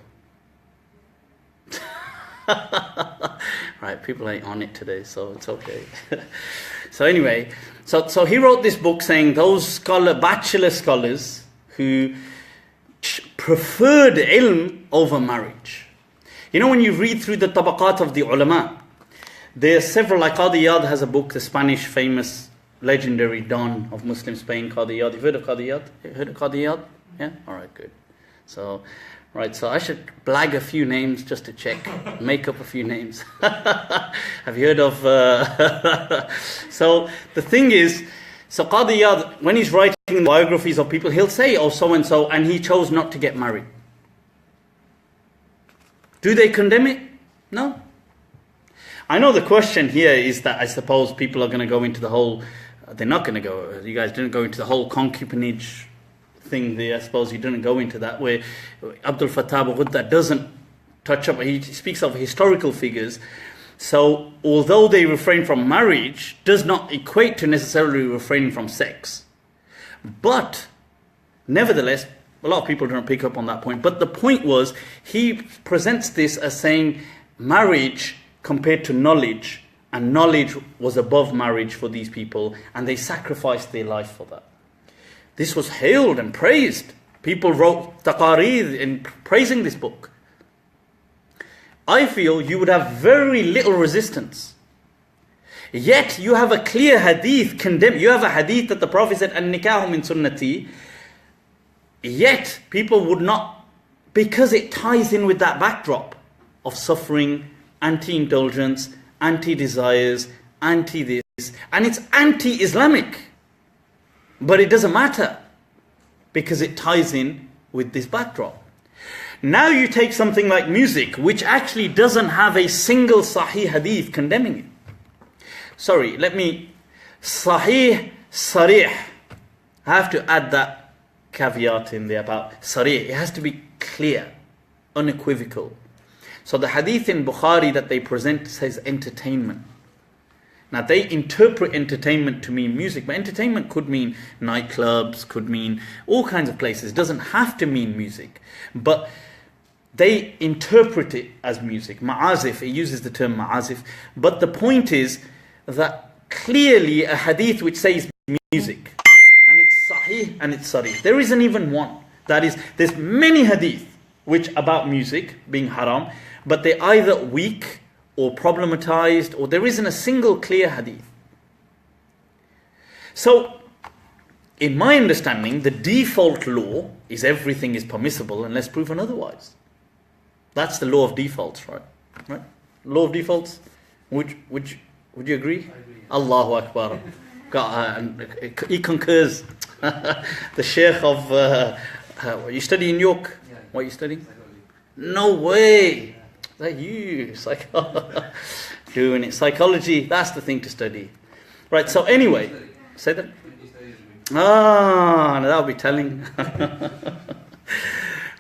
Right, people ain't on it today, so it's okay. So anyway, so he wrote this book saying those bachelor scholars who preferred ilm over marriage. You know, when you read through the tabaqat of the ulama, there are several, like Qadi Iyad has a book, the Spanish famous legendary don of Muslim Spain, Qadi Iyad. You've heard of Qadi Iyad? You heard of Qadi Iyad? Yeah? Alright, good. So I should blag a few names just to check, make up a few names. Have you heard of... So the thing is, so Qadi Iyad, when he's writing biographies of people, he'll say, oh, so-and-so, and he chose not to get married. Do they condemn it? No. I know the question here is that I suppose people are going to go into the whole... They're not going to go... You guys didn't go into the whole concubinage thing there. I suppose you didn't go into that, where Abdul Fattah Abu Ghudda doesn't touch up. He speaks of historical figures. So, although they refrain from marriage, does not equate to necessarily refraining from sex. But, nevertheless, a lot of people don't pick up on that point. But the point was, he presents this as saying marriage compared to knowledge, and knowledge was above marriage for these people, and they sacrificed their life for that. This was hailed and praised. People wrote taqareed in praising this book. I feel you would have very little resistance Yet you have a clear hadith condemn. You have a hadith that the Prophet said, "An-nikahu min sunnati." Yet people would not, because it ties in with that backdrop of suffering, anti-indulgence, anti-desires, anti-this, and it's anti-Islamic. But it doesn't matter because it ties in with this backdrop. Now you take something like music, which actually doesn't have a single sahih hadith condemning it. Sorry, sahih, sarih. I have to add that caveat in there about sarih. It has to be clear, unequivocal. So the hadith in Bukhari that they present says entertainment. Now they interpret entertainment to mean music, but entertainment could mean nightclubs, could mean all kinds of places. It doesn't have to mean music. But they interpret it as music. Ma'azif, it uses the term ma'azif. But the point is that clearly a hadith which says music, and it's sahih and it's sarih. There isn't even one. That is, there's many hadith which about music being haram, but they're either weak or problematized, or there isn't a single clear hadith. So, in my understanding, the default law is everything is permissible unless proven otherwise. That's the law of defaults, right? Law of defaults. Would you agree? I agree. Allahu Akbar. He concurs. The Sheikh of you study in York? Yeah. What are you studying? Psychology. No way. That you doing it. Psychology, that's the thing to study. Right, so anyway, say that. That'll be telling.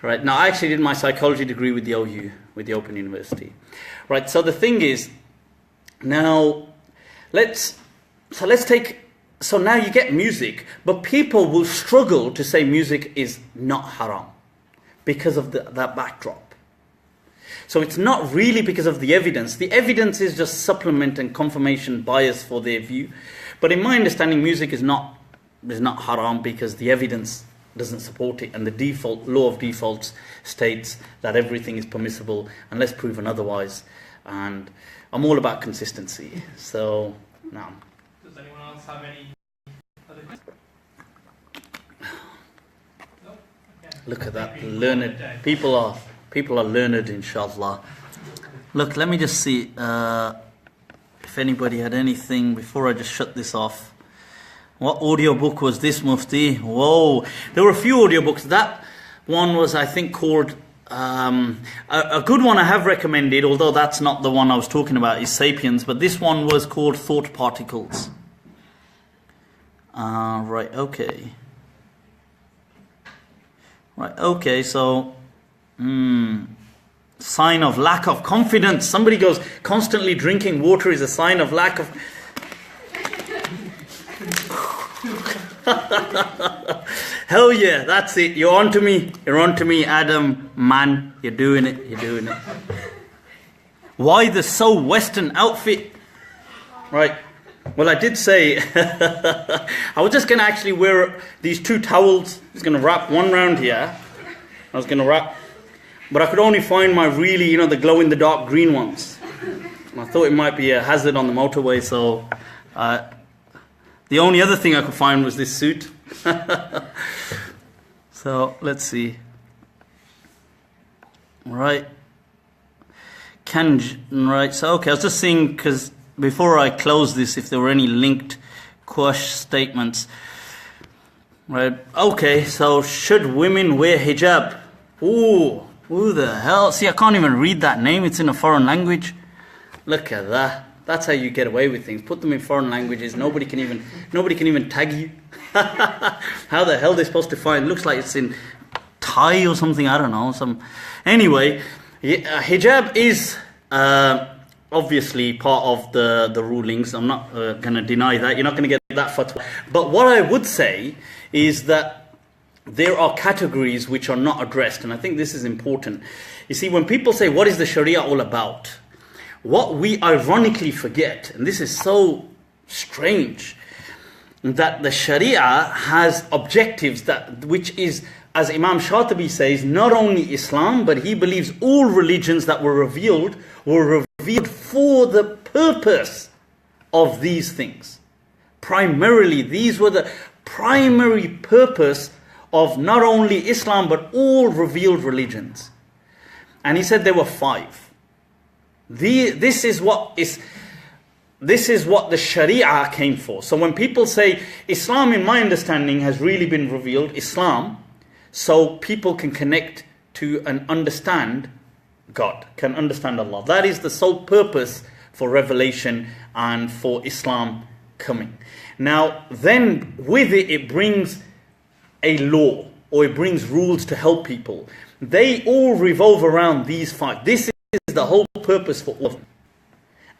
Right, now I actually did my psychology degree with the OU, with the Open University. Right, so the thing is, now so now you get music, but people will struggle to say music is not haram because of that backdrop. So it's not really because of the evidence. The evidence is just supplement and confirmation bias for their view. But in my understanding, music is not haram because the evidence doesn't support it, and the default law of defaults states that everything is permissible unless proven otherwise. And I'm all about consistency. So now, Does anyone else have any other questions? No? Okay. look at that, Thank you. learned people are learned, inshallah. Look, let me just see if anybody had anything before I just shut this off. What audiobook was this, Mufti? Whoa, there were a few audiobooks. That one was, I think, called a good one I have recommended, although that's not the one I was talking about, is Sapiens, but this one was called Thought Particles. Right, okay. Right, okay, so sign of lack of confidence. Somebody goes, constantly drinking water is a sign of lack of... Hell yeah, that's it. You're on to me, Adam, man. You're doing it. Why the so Western outfit? Right. Well, I did say I was just going to actually wear these two towels. I was going to wrap one round here. But I could only find my really, the glow-in-the-dark green ones. And I thought it might be a hazard on the motorway, so the only other thing I could find was this suit. So, let's see. Right. Right, so okay, I was just seeing, because before I close this, if there were any linked statements. Right, okay, so should women wear hijab? Ooh, who the hell? See, I can't even read that name, it's in a foreign language. Look at that. That's how you get away with things. Put them in foreign languages, nobody can even tag you. How the hell are they supposed to find? Looks like it's in Thai or something, I don't know. Anyway, hijab is obviously part of the rulings. I'm not going to deny that. You're not going to get that fatwa. But what I would say is that there are categories which are not addressed, and I think this is important. You see, when people say, what is the Sharia all about? What we ironically forget, and this is so strange, that the Sharia has objectives which is, as Imam Shatibi says, not only Islam, but he believes all religions that were revealed for the purpose of these things. Primarily, these were the primary purpose of not only Islam but all revealed religions. And he said there were 5. This is what the Sharia came for. So when people say Islam, in my understanding, has really been revealed, Islam, so people can connect to and understand God, can understand Allah. That is the sole purpose for revelation and for Islam coming. Now, then with it, it brings a law, or it brings rules to help people. They all revolve around these 5. This is the whole purpose for all of them.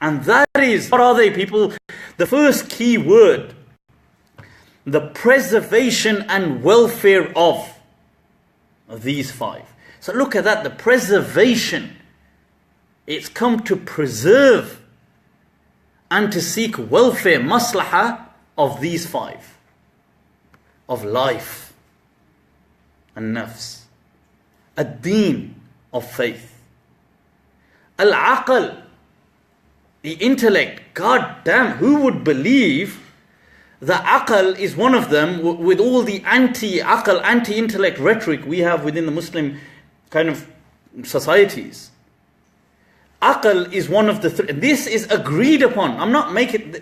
And that is, what are they, people? The first key word, the preservation and welfare of these 5. So look at that, the preservation. It's come to preserve and to seek welfare, maslahah of these 5. Of life and nafs. Ad-deen of faith. Al-aql, the intellect. God damn, who would believe the aql is one of them, with all the anti-aql, anti-intellect rhetoric we have within the Muslim kind of societies. Aql is one of the 3. This is agreed upon. I'm not making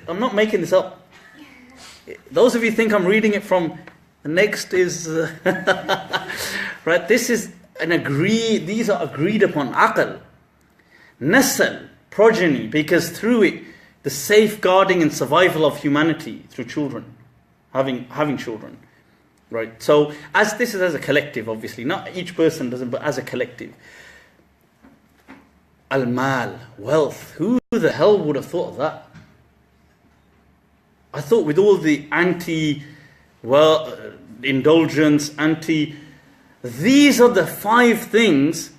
this up. Those of you think I'm reading it from the next is right. This is these are agreed upon. Aql, nasl, progeny, because through it the safeguarding and survival of humanity through children, having children, right? So this is as a collective, obviously, not each person doesn't, but as a collective. Al-mal, wealth. Who the hell would have thought of that? I thought with all the indulgence, these are the 5 things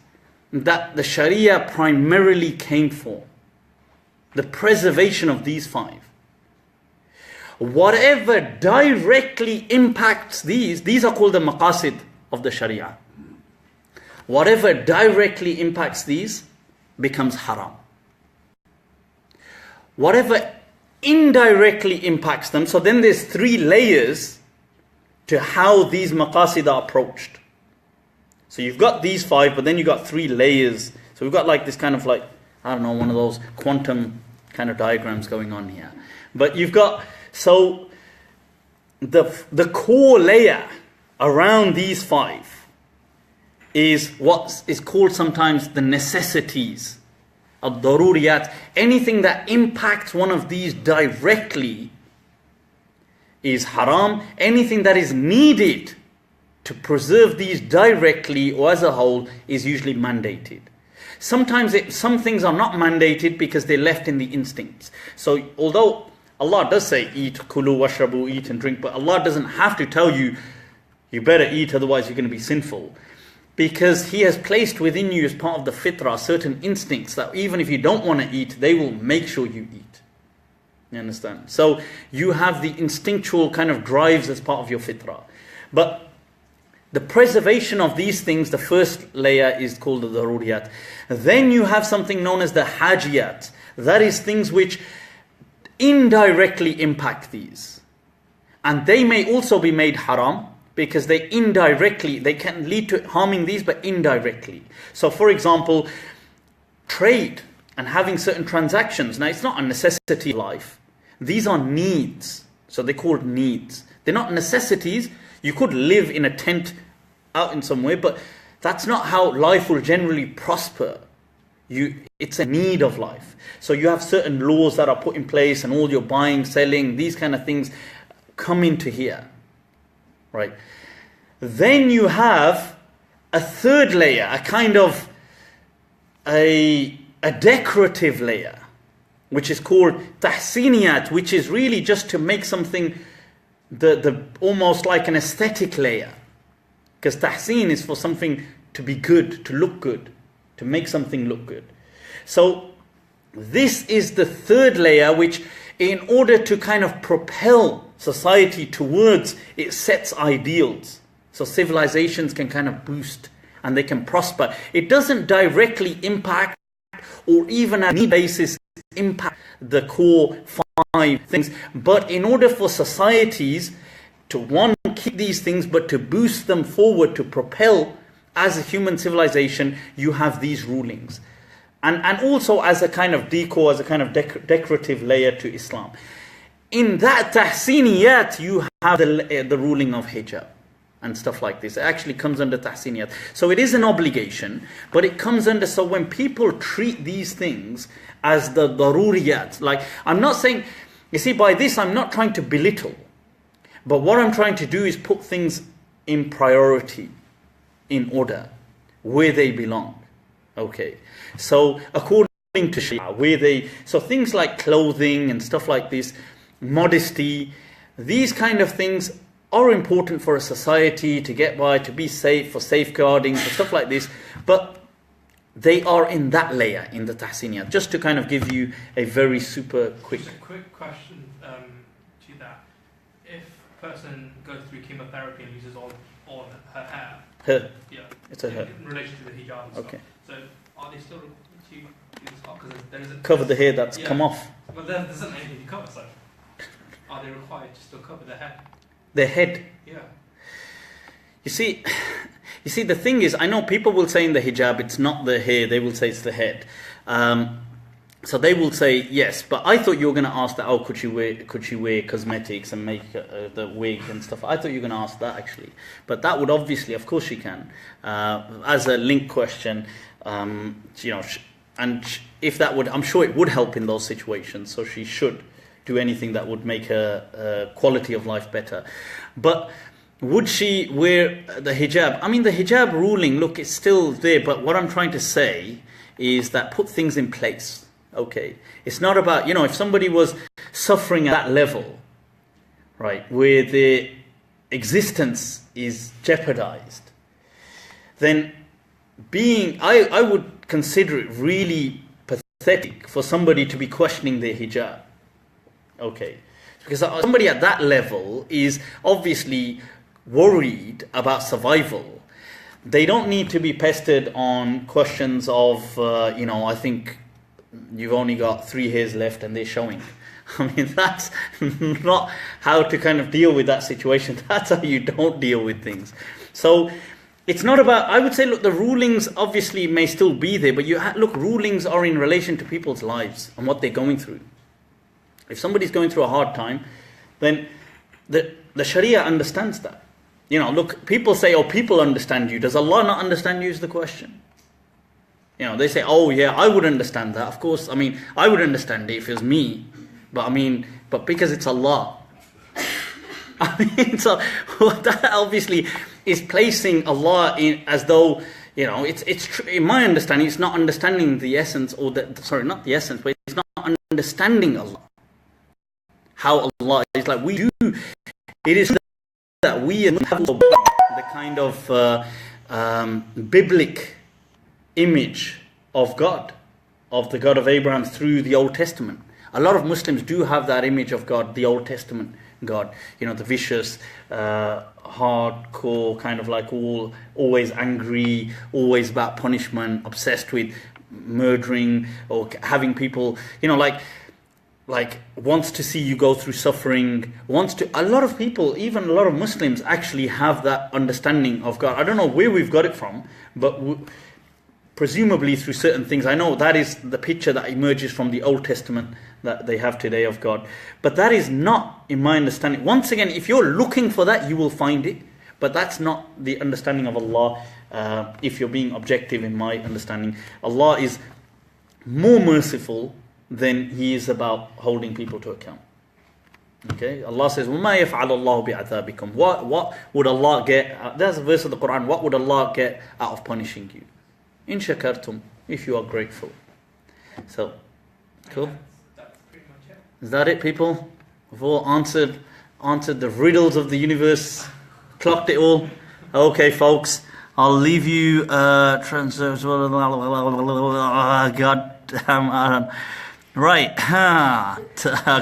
that the Sharia primarily came for. The preservation of these 5. Whatever directly impacts these are called the maqasid of the Sharia. Whatever directly impacts these becomes haram. Whatever indirectly impacts them, so then there's 3 layers to how these maqasid are approached. So you've got these 5, but then you've got 3 layers. So we've got like this kind of like, I don't know, one of those quantum kind of diagrams going on here. But you've got, so the core layer around these 5 is what is called sometimes the necessities, ad-daruriyat. Anything that impacts one of these directly is haram. Anything that is needed to preserve these directly or as a whole is usually mandated. Sometimes some things are not mandated because they're left in the instincts. So although Allah does say eat, kulu washrabu, eat and drink, but Allah doesn't have to tell you, you better eat, otherwise you're going to be sinful. Because He has placed within you as part of the fitrah certain instincts that even if you don't want to eat, they will make sure you eat. You understand? So you have the instinctual kind of drives as part of your fitrah. But the preservation of these things, the first layer is called the daruriyat. Then you have something known as the hajiyat. That is things which indirectly impact these. And they may also be made haram because they can lead to harming these, but indirectly. So for example, trade and having certain transactions. Now it's not a necessity of life. These are needs. So they're called needs. They're not necessities. You could live in a tent out in somewhere, but that's not how life will generally prosper. It's a need of life. So you have certain laws that are put in place, and all your buying, selling, these kind of things come into here. Right? Then you have a third layer, a kind of a decorative layer, which is called tahsiniyat, which is really just to make something the almost like an aesthetic layer. Because tahsin is for something to be good, to look good, to make something look good. So this is the third layer, which in order to kind of propel society towards its sets ideals, so civilizations can kind of boost and they can prosper. It doesn't directly impact or even on any basis impact the core 5 things. But in order for societies to, one, keep these things, but to boost them forward, to propel as a human civilization, you have these rulings. And also as a kind of decor, as a kind of decorative layer to Islam. In that tahsiniyat, you have the ruling of hijab and stuff like this. It actually comes under tahsiniyat. So it is an obligation, but it comes under, so when people treat these things as the daruriyat, like, I'm not saying, you see, by this I'm not trying to belittle, but what I'm trying to do is put things in priority, in order, where they belong. Okay, so according to Sharia, so things like clothing and stuff like this, modesty, these kind of things are important for a society to get by, to be safe, for safeguarding, for stuff like this, but they are in that layer, in the tahsiniyat. Just to kind of give you a very super quick... Just a quick question to that. If a person goes through chemotherapy and loses all her hair... Her? Yeah. It's a her. In relation to the hijab and okay. stuff. So are they still to do this? Because there is a... Cover the hair that's come off. But there isn't anything to cover, so... Are they required to still cover their head? Their head? Yeah. You see, the thing is, I know people will say in the hijab, it's not the hair, they will say it's the head. So they will say, yes, but I thought you were going to ask that, oh, could she wear cosmetics and make the wig and stuff? I thought you were going to ask that, actually. But that would obviously, of course she can. As a link question, and if that would, I'm sure it would help in those situations, so she should do anything that would make her quality of life better. But would she wear the hijab? I mean, the hijab ruling, look, it's still there, but what I'm trying to say is that put things in place, okay? It's not about, if somebody was suffering at that level, right, where their existence is jeopardized, then I would consider it really pathetic for somebody to be questioning their hijab. Okay, because somebody at that level is obviously worried about survival. They don't need to be pestered on questions of, I think you've only got 3 hairs left and they're showing. I mean, that's not how to kind of deal with that situation. That's how you don't deal with things. So it's not about, I would say, look, the rulings obviously may still be there, but look, rulings are in relation to people's lives and what they're going through. If somebody's going through a hard time, then the Sharia understands that. Look, people say, oh, people understand you. Does Allah not understand you is the question. They say, oh yeah, I would understand that. Of course, I mean, I would understand it if it was me. But because it's Allah. So that obviously is placing Allah in as though, it's in my understanding, it's not understanding the essence, not the essence, but it's not understanding Allah. How Allah is like we do. It is that we have the kind of biblic image of God, of the God of Abraham through the Old Testament. A lot of Muslims do have that image of God, the Old Testament God. The vicious, hardcore, kind of like always angry, always about punishment, obsessed with murdering or having people, like wants to see you go through suffering, a lot of people, even a lot of Muslims actually have that understanding of God. I don't know where we've got it from, but presumably through certain things. I know that is the picture that emerges from the Old Testament that they have today of God. But that is not, in my understanding, once again, if you're looking for that, you will find it. But that's not the understanding of Allah, if you're being objective in my understanding. Allah is more merciful than He is about holding people to account. Okay, Allah says, وَمَا يَفْعَلَ اللَّهُ بِعَذَابِكُمْ. What would Allah get? That's a verse of the Quran. What would Allah get out of punishing you? In shakartum, if you are grateful. So, cool. That's pretty much it. Is that it, people? We've all answered the riddles of the universe, clocked it all. Okay, folks, I'll leave you. God damn. Right, I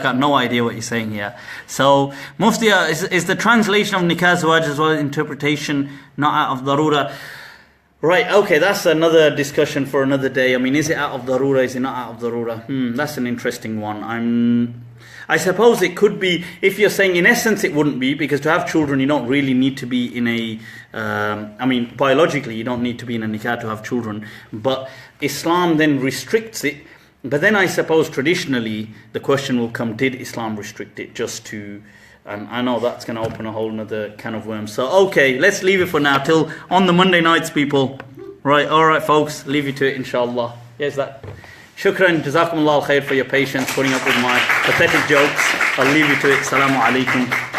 got no idea what you're saying here. So, Mufti, is the translation of nikah zawaj as well as interpretation not out of darura? Right, okay, that's another discussion for another day. I mean, is it out of darura, is it not out of darura? That's an interesting one. I suppose it could be, if you're saying in essence it wouldn't be, because to have children you don't really need to be in a, biologically you don't need to be in a nikah to have children, but Islam then restricts it. But then I suppose traditionally the question will come, did Islam restrict it just to, and I know that's going to open a whole nother can of worms. So okay, let's leave it for now till on the Monday nights, people. Right, alright folks, leave you to it inshallah. Yes, that. Shukran, jazakumullah khair for your patience, putting up with my pathetic jokes. I'll leave you to it. Assalamu alaikum.